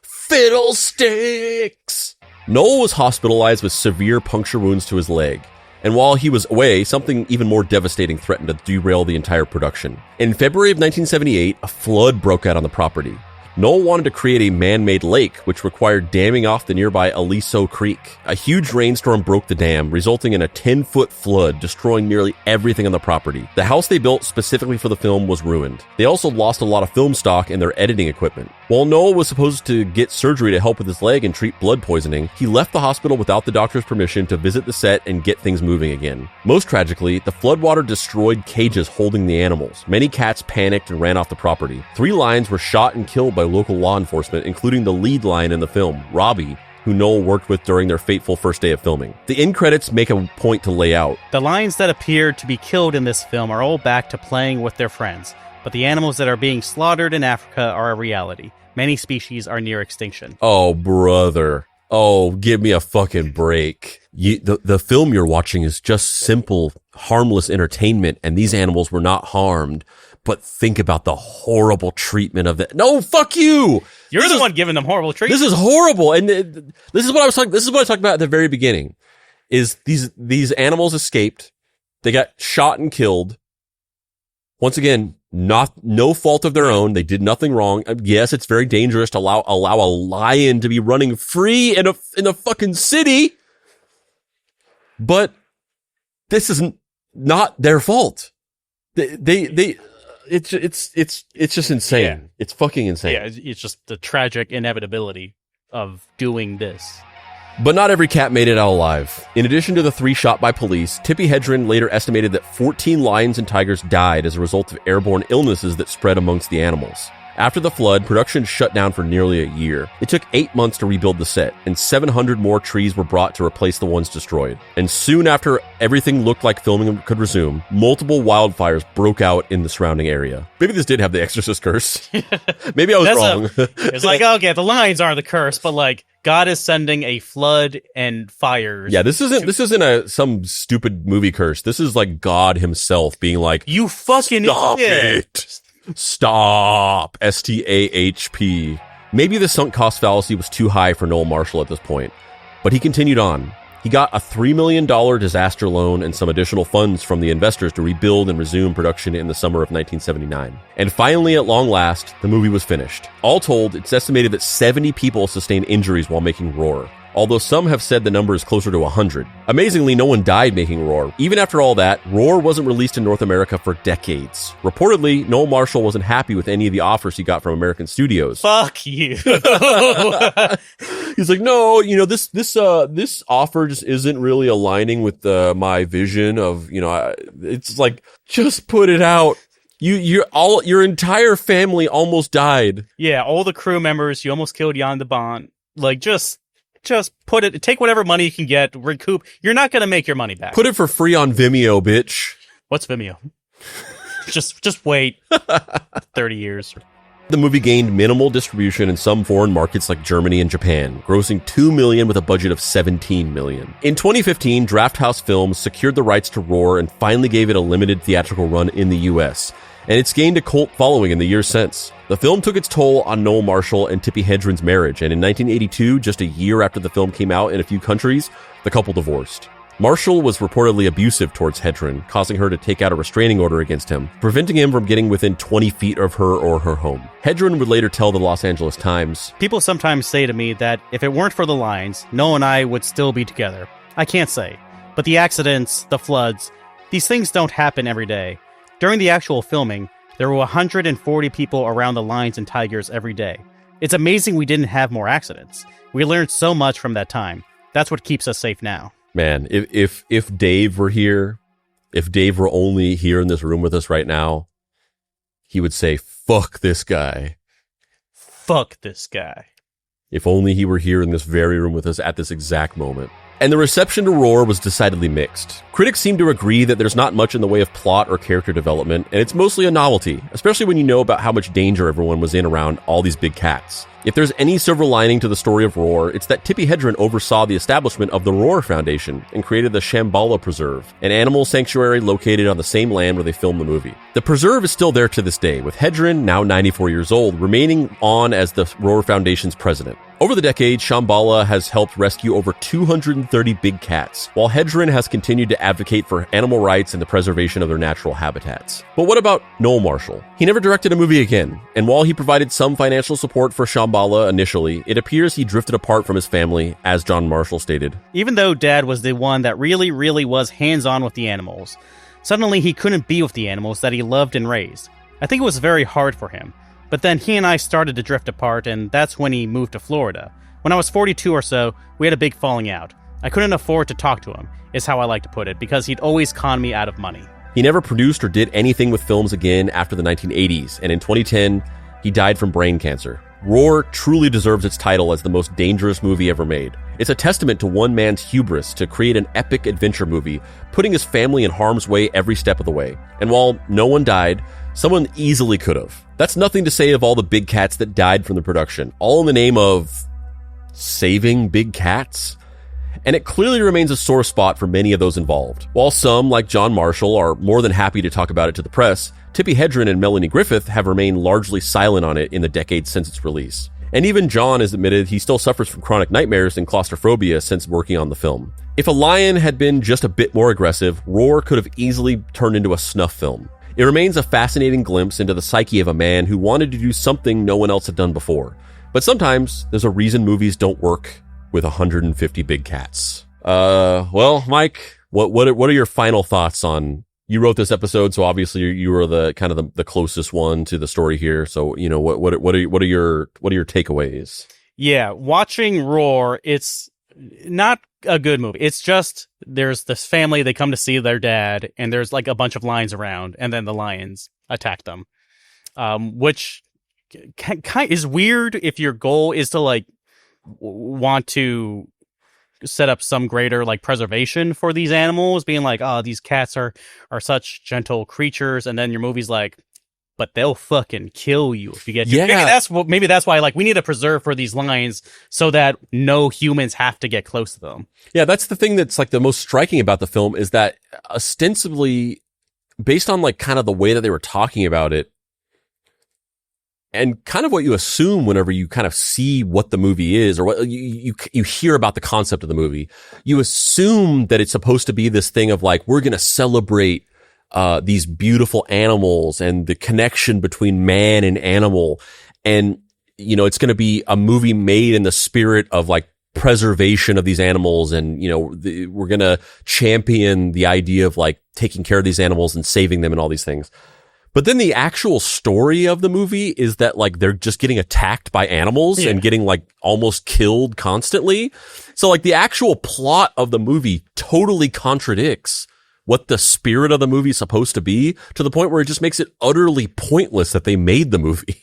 fiddlesticks. Noel was hospitalized with severe puncture wounds to his leg. And while he was away, something even more devastating threatened to derail the entire production. In February of 1978, a flood broke out on the property. Noel wanted to create a man-made lake, which required damming off the nearby Aliso Creek. A huge rainstorm broke the dam, resulting in a 10-foot flood, destroying nearly everything on the property. The house they built specifically for the film was ruined. They also lost a lot of film stock and their editing equipment. While Noel was supposed to get surgery to help with his leg and treat blood poisoning, he left the hospital without the doctor's permission to visit the set and get things moving again. Most tragically, the floodwater destroyed cages holding the animals. Many cats panicked and ran off the property. 3 lions were shot and killed by local law enforcement, including the lead lion in the film, Robbie, who Noel worked with during their fateful first day of filming. The end credits make a point to lay out. The lions that appeared to be killed in this film are all back to playing with their friends, but the animals that are being slaughtered in Africa are a reality. Many species are near extinction. Oh, brother. Oh, give me a fucking break. The film you're watching is just simple, harmless entertainment, and these animals were not harmed. But think about the horrible treatment of it. No, fuck you. You're the one giving them horrible treatment. This is horrible. And this is what I was talking. This is what I talked about at the very beginning. Is these animals escaped? They got shot and killed. Once again, no fault of their own. They did nothing wrong. Yes, it's very dangerous to allow a lion to be running free in a fucking city. But this is not their fault. It's just insane. Yeah. It's fucking insane. Yeah, it's just the tragic inevitability of doing this. But not every cat made it out alive. In addition to the 3 shot by police, Tippi Hedren later estimated that 14 lions and tigers died as a result of airborne illnesses that spread amongst the animals. After the flood, production shut down for nearly a year. It took 8 months to rebuild the set, and 700 more trees were brought to replace the ones destroyed. And soon after everything looked like filming could resume, multiple wildfires broke out in the surrounding area. Maybe this did have the Exorcist curse. Maybe I was wrong. It's like, okay, the lions are the curse, but like, God is sending a flood and fires. Yeah, this isn't some stupid movie curse. This is like God himself being like, you fucking stop idiot. it. Stop. STAHP. Maybe the sunk cost fallacy was too high for Noel Marshall at this point, but he continued on. He got a $3 million disaster loan and some additional funds from the investors to rebuild and resume production in the summer of 1979. And finally, at long last, the movie was finished. All told, it's estimated that 70 people sustained injuries while making Roar, although some have said the number is closer to 100. Amazingly, no one died making Roar. Even after all that, Roar wasn't released in North America for decades. Reportedly, Noel Marshall wasn't happy with any of the offers he got from American studios. Fuck you. He's like, no, this offer just isn't really aligning with my vision of, it's like, just put it out. Your entire family almost died. Yeah, all the crew members, you almost killed Jan de Bont. Like, just put it, take whatever money you can get, recoup. You're not going to make your money back. Put it for free on Vimeo, bitch. What's Vimeo? just wait 30 years. The movie gained minimal distribution in some foreign markets like Germany and Japan, grossing $2 million with a budget of $17 million. In 2015, Drafthouse Films secured the rights to Roar and finally gave it a limited theatrical run in the US, and it's gained a cult following in the years since. The film took its toll on Noel Marshall and Tippi Hedren's marriage, and in 1982, just a year after the film came out in a few countries, the couple divorced. Marshall was reportedly abusive towards Hedren, causing her to take out a restraining order against him, preventing him from getting within 20 feet of her or her home. Hedren would later tell the Los Angeles Times, "People sometimes say to me that if it weren't for the lions, Noel and I would still be together. I can't say. But the accidents, the floods, these things don't happen every day. During the actual filming, there were 140 people around the lions and tigers every day. It's amazing we didn't have more accidents. We learned so much from that time. That's what keeps us safe now." Man, if Dave were here, if Dave were only here in this room with us right now, he would say, "Fuck this guy. Fuck this guy." If only he were here in this very room with us at this exact moment. And the reception to Roar was decidedly mixed. Critics seem to agree that there's not much in the way of plot or character development, and it's mostly a novelty, especially when you know about how much danger everyone was in around all these big cats. If there's any silver lining to the story of Roar, it's that Tippi Hedren oversaw the establishment of the Roar Foundation and created the Shambhala Preserve, an animal sanctuary located on the same land where they filmed the movie. The preserve is still there to this day, with Hedren, now 94 years old, remaining on as the Roar Foundation's president. Over the decades, Shambhala has helped rescue over 230 big cats, while Hedren has continued to advocate for animal rights and the preservation of their natural habitats. But what about Noel Marshall? He never directed a movie again, and while he provided some financial support for Shambhala initially, it appears he drifted apart from his family, as John Marshall stated. Even though Dad was the one that really was hands-on with the animals, suddenly he couldn't be with the animals that he loved and raised. I think it was very hard for him. But then he and I started to drift apart, and that's when he moved to Florida. When I was 42 or so, we had a big falling out. I couldn't afford to talk to him, is how I like to put it, because he'd always con me out of money. He never produced or did anything with films again after the 1980s, and in 2010, he died from brain cancer. Roar truly deserves its title as the most dangerous movie ever made. It's a testament to one man's hubris to create an epic adventure movie, putting his family in harm's way every step of the way. And while no one died, someone easily could have. That's nothing to say of all the big cats that died from the production, all in the name of saving big cats. And it clearly remains a sore spot for many of those involved. While some, like John Marshall, are more than happy to talk about it to the press, Tippi Hedren and Melanie Griffith have remained largely silent on it in the decades since its release. And even John has admitted he still suffers from chronic nightmares and claustrophobia since working on the film. If a lion had been just a bit more aggressive, Roar could have easily turned into a snuff film. It remains a fascinating glimpse into the psyche of a man who wanted to do something no one else had done before. But sometimes there's a reason movies don't work with 150 big cats. Well, Mike, what are your final thoughts on? You wrote this episode, so obviously you were the kind of the closest one to the story here. So you know what are your takeaways? Yeah, watching Roar, it's not a good movie. It's just there's this family, they come to see their dad, and there's like a bunch of lions around, and then the lions attack them, which is weird if your goal is to like want to set up some greater like preservation for these animals, being like, oh, these cats are such gentle creatures, and then your movie's like, but they'll fucking kill you if you get to. Maybe that's why like we need a preserve for these lions so that no humans have to get close to them. Yeah, that's the thing that's like the most striking about the film is that ostensibly based on like kind of the way that they were talking about it and kind of what you assume whenever you kind of see what the movie is or what you hear about the concept of the movie, you assume that it's supposed to be this thing of like, we're going to celebrate these beautiful animals and the connection between man and animal. And, you know, it's going to be a movie made in the spirit of like preservation of these animals. And, you know, we're going to champion the idea of like taking care of these animals and saving them and all these things. But then the actual story of the movie is that like they're just getting attacked by animals and getting like almost killed constantly. So like the actual plot of the movie totally contradicts what the spirit of the movie is supposed to be, to the point where it just makes it utterly pointless that they made the movie.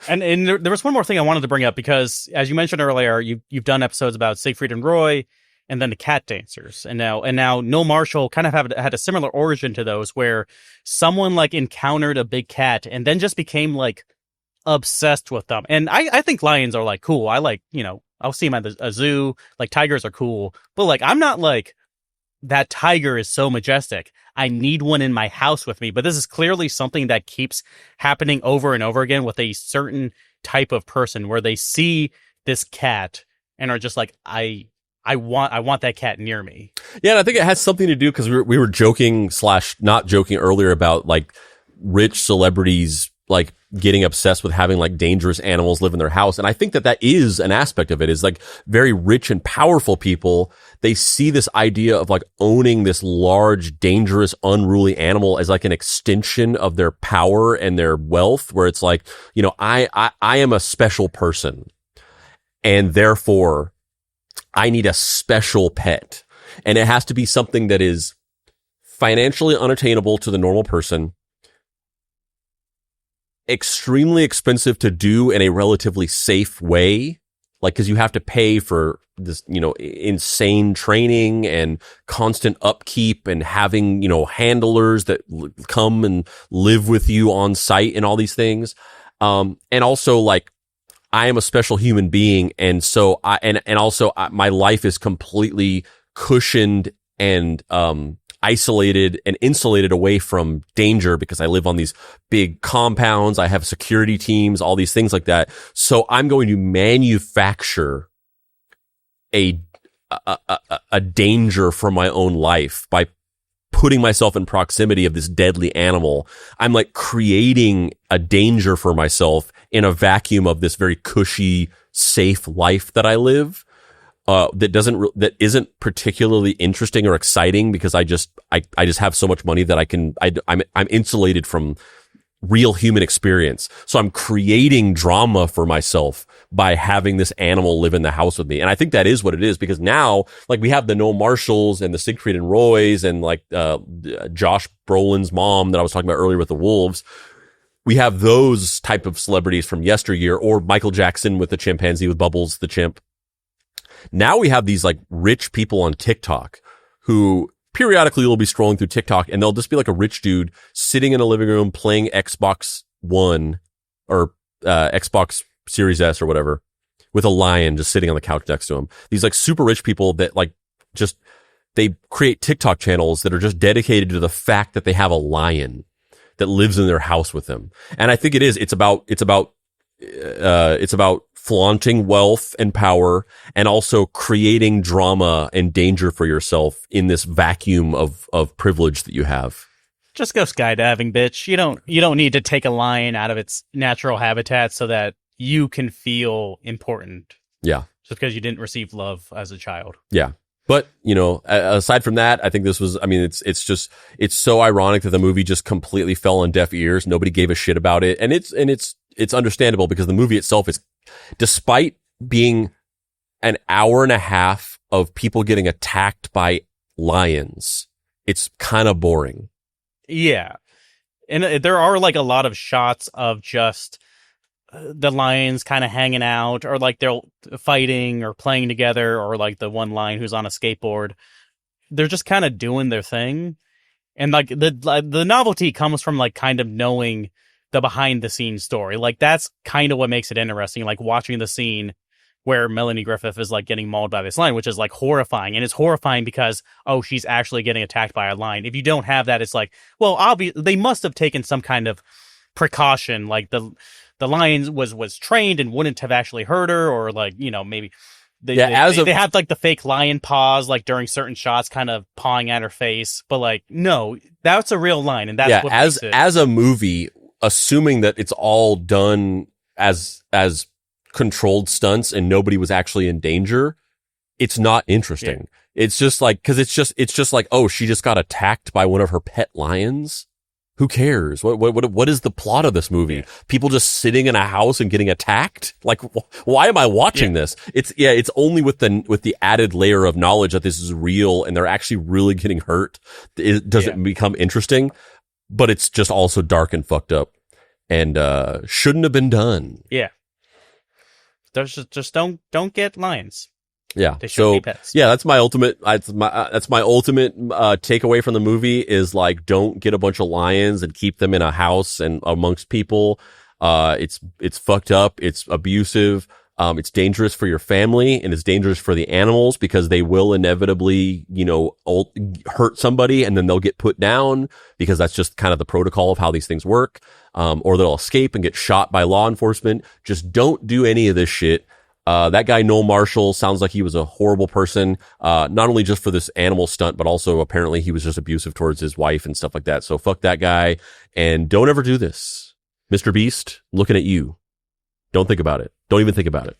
And there was one more thing I wanted to bring up, because as you mentioned earlier, you've done episodes about Siegfried and Roy and then the cat dancers. And now Noel Marshall kind of had a similar origin to those, where someone like encountered a big cat and then just became like obsessed with them. And I think lions are like cool. I like, I'll see them at a zoo. Like tigers are cool, but like, I'm not like that tiger is so majestic. I need one in my house with me. But this is clearly something that keeps happening over and over again with a certain type of person where they see this cat and are just like, I want that cat near me. Yeah, and I think it has something to do because we were joking / not joking earlier about like rich celebrities like getting obsessed with having like dangerous animals live in their house. And I think that is an aspect of it, is like very rich and powerful people. They see this idea of like owning this large, dangerous, unruly animal as like an extension of their power and their wealth, where it's like, I am a special person and therefore I need a special pet. And it has to be something that is financially unattainable to the normal person, extremely expensive to do in a relatively safe way, like because you have to pay for this, insane training and constant upkeep and having, handlers that come and live with you on site and all these things. And also like I am a special human being. And so my life is completely cushioned and, isolated and insulated away from danger because I live on these big compounds. I have security teams, all these things like that. So I'm going to manufacture a danger for my own life by putting myself in proximity of this deadly animal. I'm like creating a danger for myself in a vacuum of this very cushy, safe life that I live. That isn't particularly interesting or exciting because I just have so much money that I'm insulated from real human experience. So I'm creating drama for myself by having this animal live in the house with me. And I think that is what it is, because now like we have the Noel Marshalls and the Siegfried and Roys and like, Josh Brolin's mom that I was talking about earlier with the Wolves. We have those type of celebrities from yesteryear, or Michael Jackson with the chimpanzee with Bubbles the chimp. Now we have these like rich people on TikTok who periodically will be scrolling through TikTok and they'll just be like a rich dude sitting in a living room playing Xbox One or Xbox Series S or whatever with a lion just sitting on the couch next to him. These like super rich people that like just, they create TikTok channels that are just dedicated to the fact that they have a lion that lives in their house with them. And I think it's about flaunting wealth and power and also creating drama and danger for yourself in this vacuum of privilege that you have. Just go skydiving, bitch. You don't need to take a lion out of its natural habitat so that you can feel important. Yeah. Just because you didn't receive love as a child. Yeah. But, aside from that, I think this was, it's so ironic that the movie just completely fell on deaf ears. Nobody gave a shit about it. And it's understandable because the movie itself is, despite being an hour and a half of people getting attacked by lions, it's kind of boring. Yeah. And there are like a lot of shots of just the lions kind of hanging out, or like they're fighting or playing together, or like the one lion who's on a skateboard. They're just kind of doing their thing. And like the novelty comes from like kind of knowing the behind the scenes story. Like that's kind of what makes it interesting. Like watching the scene where Melanie Griffith is like getting mauled by this lion, which is like horrifying. And it's horrifying because, she's actually getting attacked by a lion. If you don't have that, it's like, well, they must have taken some kind of precaution. Like the lion was trained and wouldn't have actually hurt her, or like, maybe they have like the fake lion paws, like during certain shots, kind of pawing at her face. But like, no, that's a real lion. And that's what makes it. As a movie, assuming that it's all done as controlled stunts and nobody was actually in danger, it's not interesting. Yeah. It's just like, cause it's just like, she just got attacked by one of her pet lions. Who cares? What is the plot of this movie? Yeah. People just sitting in a house and getting attacked? Like, why am I watching this? It's only with the added layer of knowledge that this is real and they're actually really getting hurt. Does it become interesting? But it's just also dark and fucked up and, shouldn't have been done. Yeah. Just don't get lions. Yeah. They should be pets. Yeah, that's my ultimate takeaway from the movie is like, don't get a bunch of lions and keep them in a house and amongst people. It's fucked up. It's abusive. It's dangerous for your family, and it's dangerous for the animals because they will inevitably, hurt somebody and then they'll get put down because that's just kind of the protocol of how these things work. Or they'll escape and get shot by law enforcement. Just don't do any of this shit. That guy, Noel Marshall, sounds like he was a horrible person, not only just for this animal stunt, but also apparently he was just abusive towards his wife and stuff like that. So fuck that guy, and don't ever do this. Mr. Beast, looking at you. Don't think about it. Don't even think about it.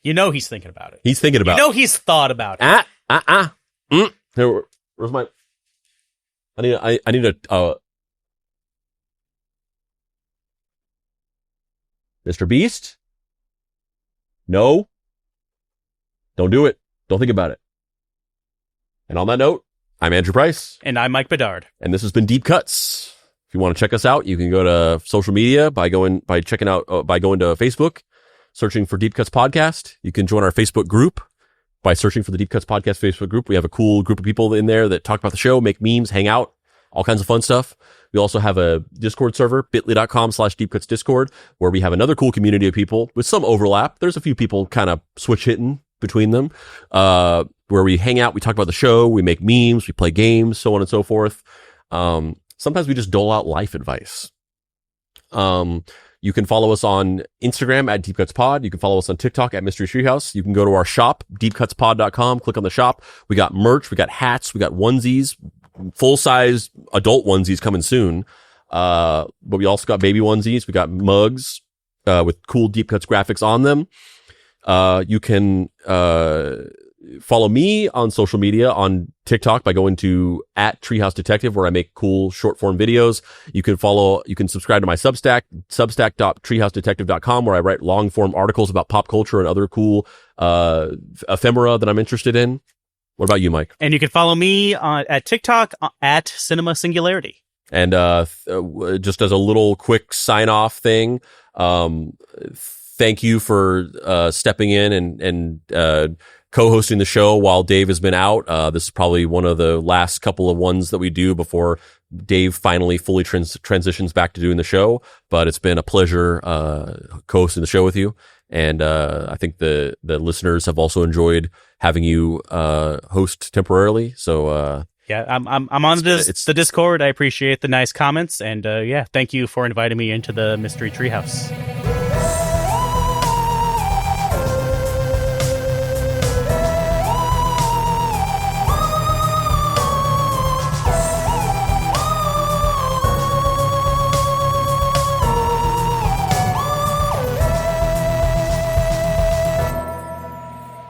He's thinking about it. He's thinking about it. He's thought about it. Where's my... I need a... Mr. Beast? No. Don't do it. Don't think about it. And on that note, I'm Andrew Price. And I'm Mike Bedard. And this has been Deep Cuts. If you want to check us out, you can go to social media by going to Facebook, searching for Deep Cuts Podcast. You can join our Facebook group by searching for the Deep Cuts Podcast Facebook group. We have a cool group of people in there that talk about the show, make memes, hang out, all kinds of fun stuff. We also have a Discord server, bit.ly.com/deepcutsdiscord, where we have another cool community of people with some overlap. There's a few people kind of switch hitting between them, where we hang out, we talk about the show, we make memes, we play games, so on and so forth. Sometimes we just dole out life advice. You can follow us on Instagram at Deep Cuts Pod. You can follow us on TikTok at Mystery Treehouse. You can go to our shop, deepcutspod.com, click on the shop. We got merch, we got hats, we got onesies, full-size adult onesies coming soon. But we also got baby onesies. We got mugs, with cool Deep Cuts graphics on them. You can, follow me on social media on TikTok by going to @Treehouse Detective, where I make cool short form videos. You can subscribe to my Substack, substack.treehousedetective.com, where I write long form articles about pop culture and other cool, ephemera that I'm interested in. What about you, Mike? And you can follow me at TikTok at Cinema Singularity. And, just as a little quick sign off thing, thank you for, stepping in and co-hosting the show while Dave has been out. This is probably one of the last couple of ones that we do before Dave finally fully transitions back to doing the show. But it's been a pleasure co-hosting the show with you, and I think the listeners have also enjoyed having you host temporarily. So yeah, I'm on the Discord. I appreciate the nice comments, and thank you for inviting me into the Mystery Treehouse.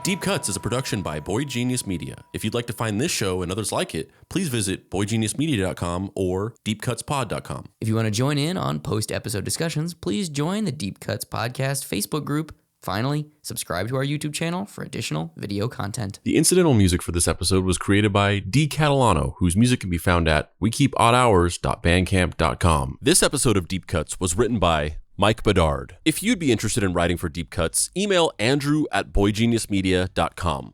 Deep Cuts is a production by Boy Genius Media. If you'd like to find this show and others like it, please visit boygeniusmedia.com or deepcutspod.com. If you want to join in on post-episode discussions, please join the Deep Cuts Podcast Facebook group. Finally, subscribe to our YouTube channel for additional video content. The incidental music for this episode was created by D. Catalano, whose music can be found at wekeepoddhours.bandcamp.com. This episode of Deep Cuts was written by Mike Bedard. If you'd be interested in writing for Deep Cuts, email andrew@boygeniusmedia.com.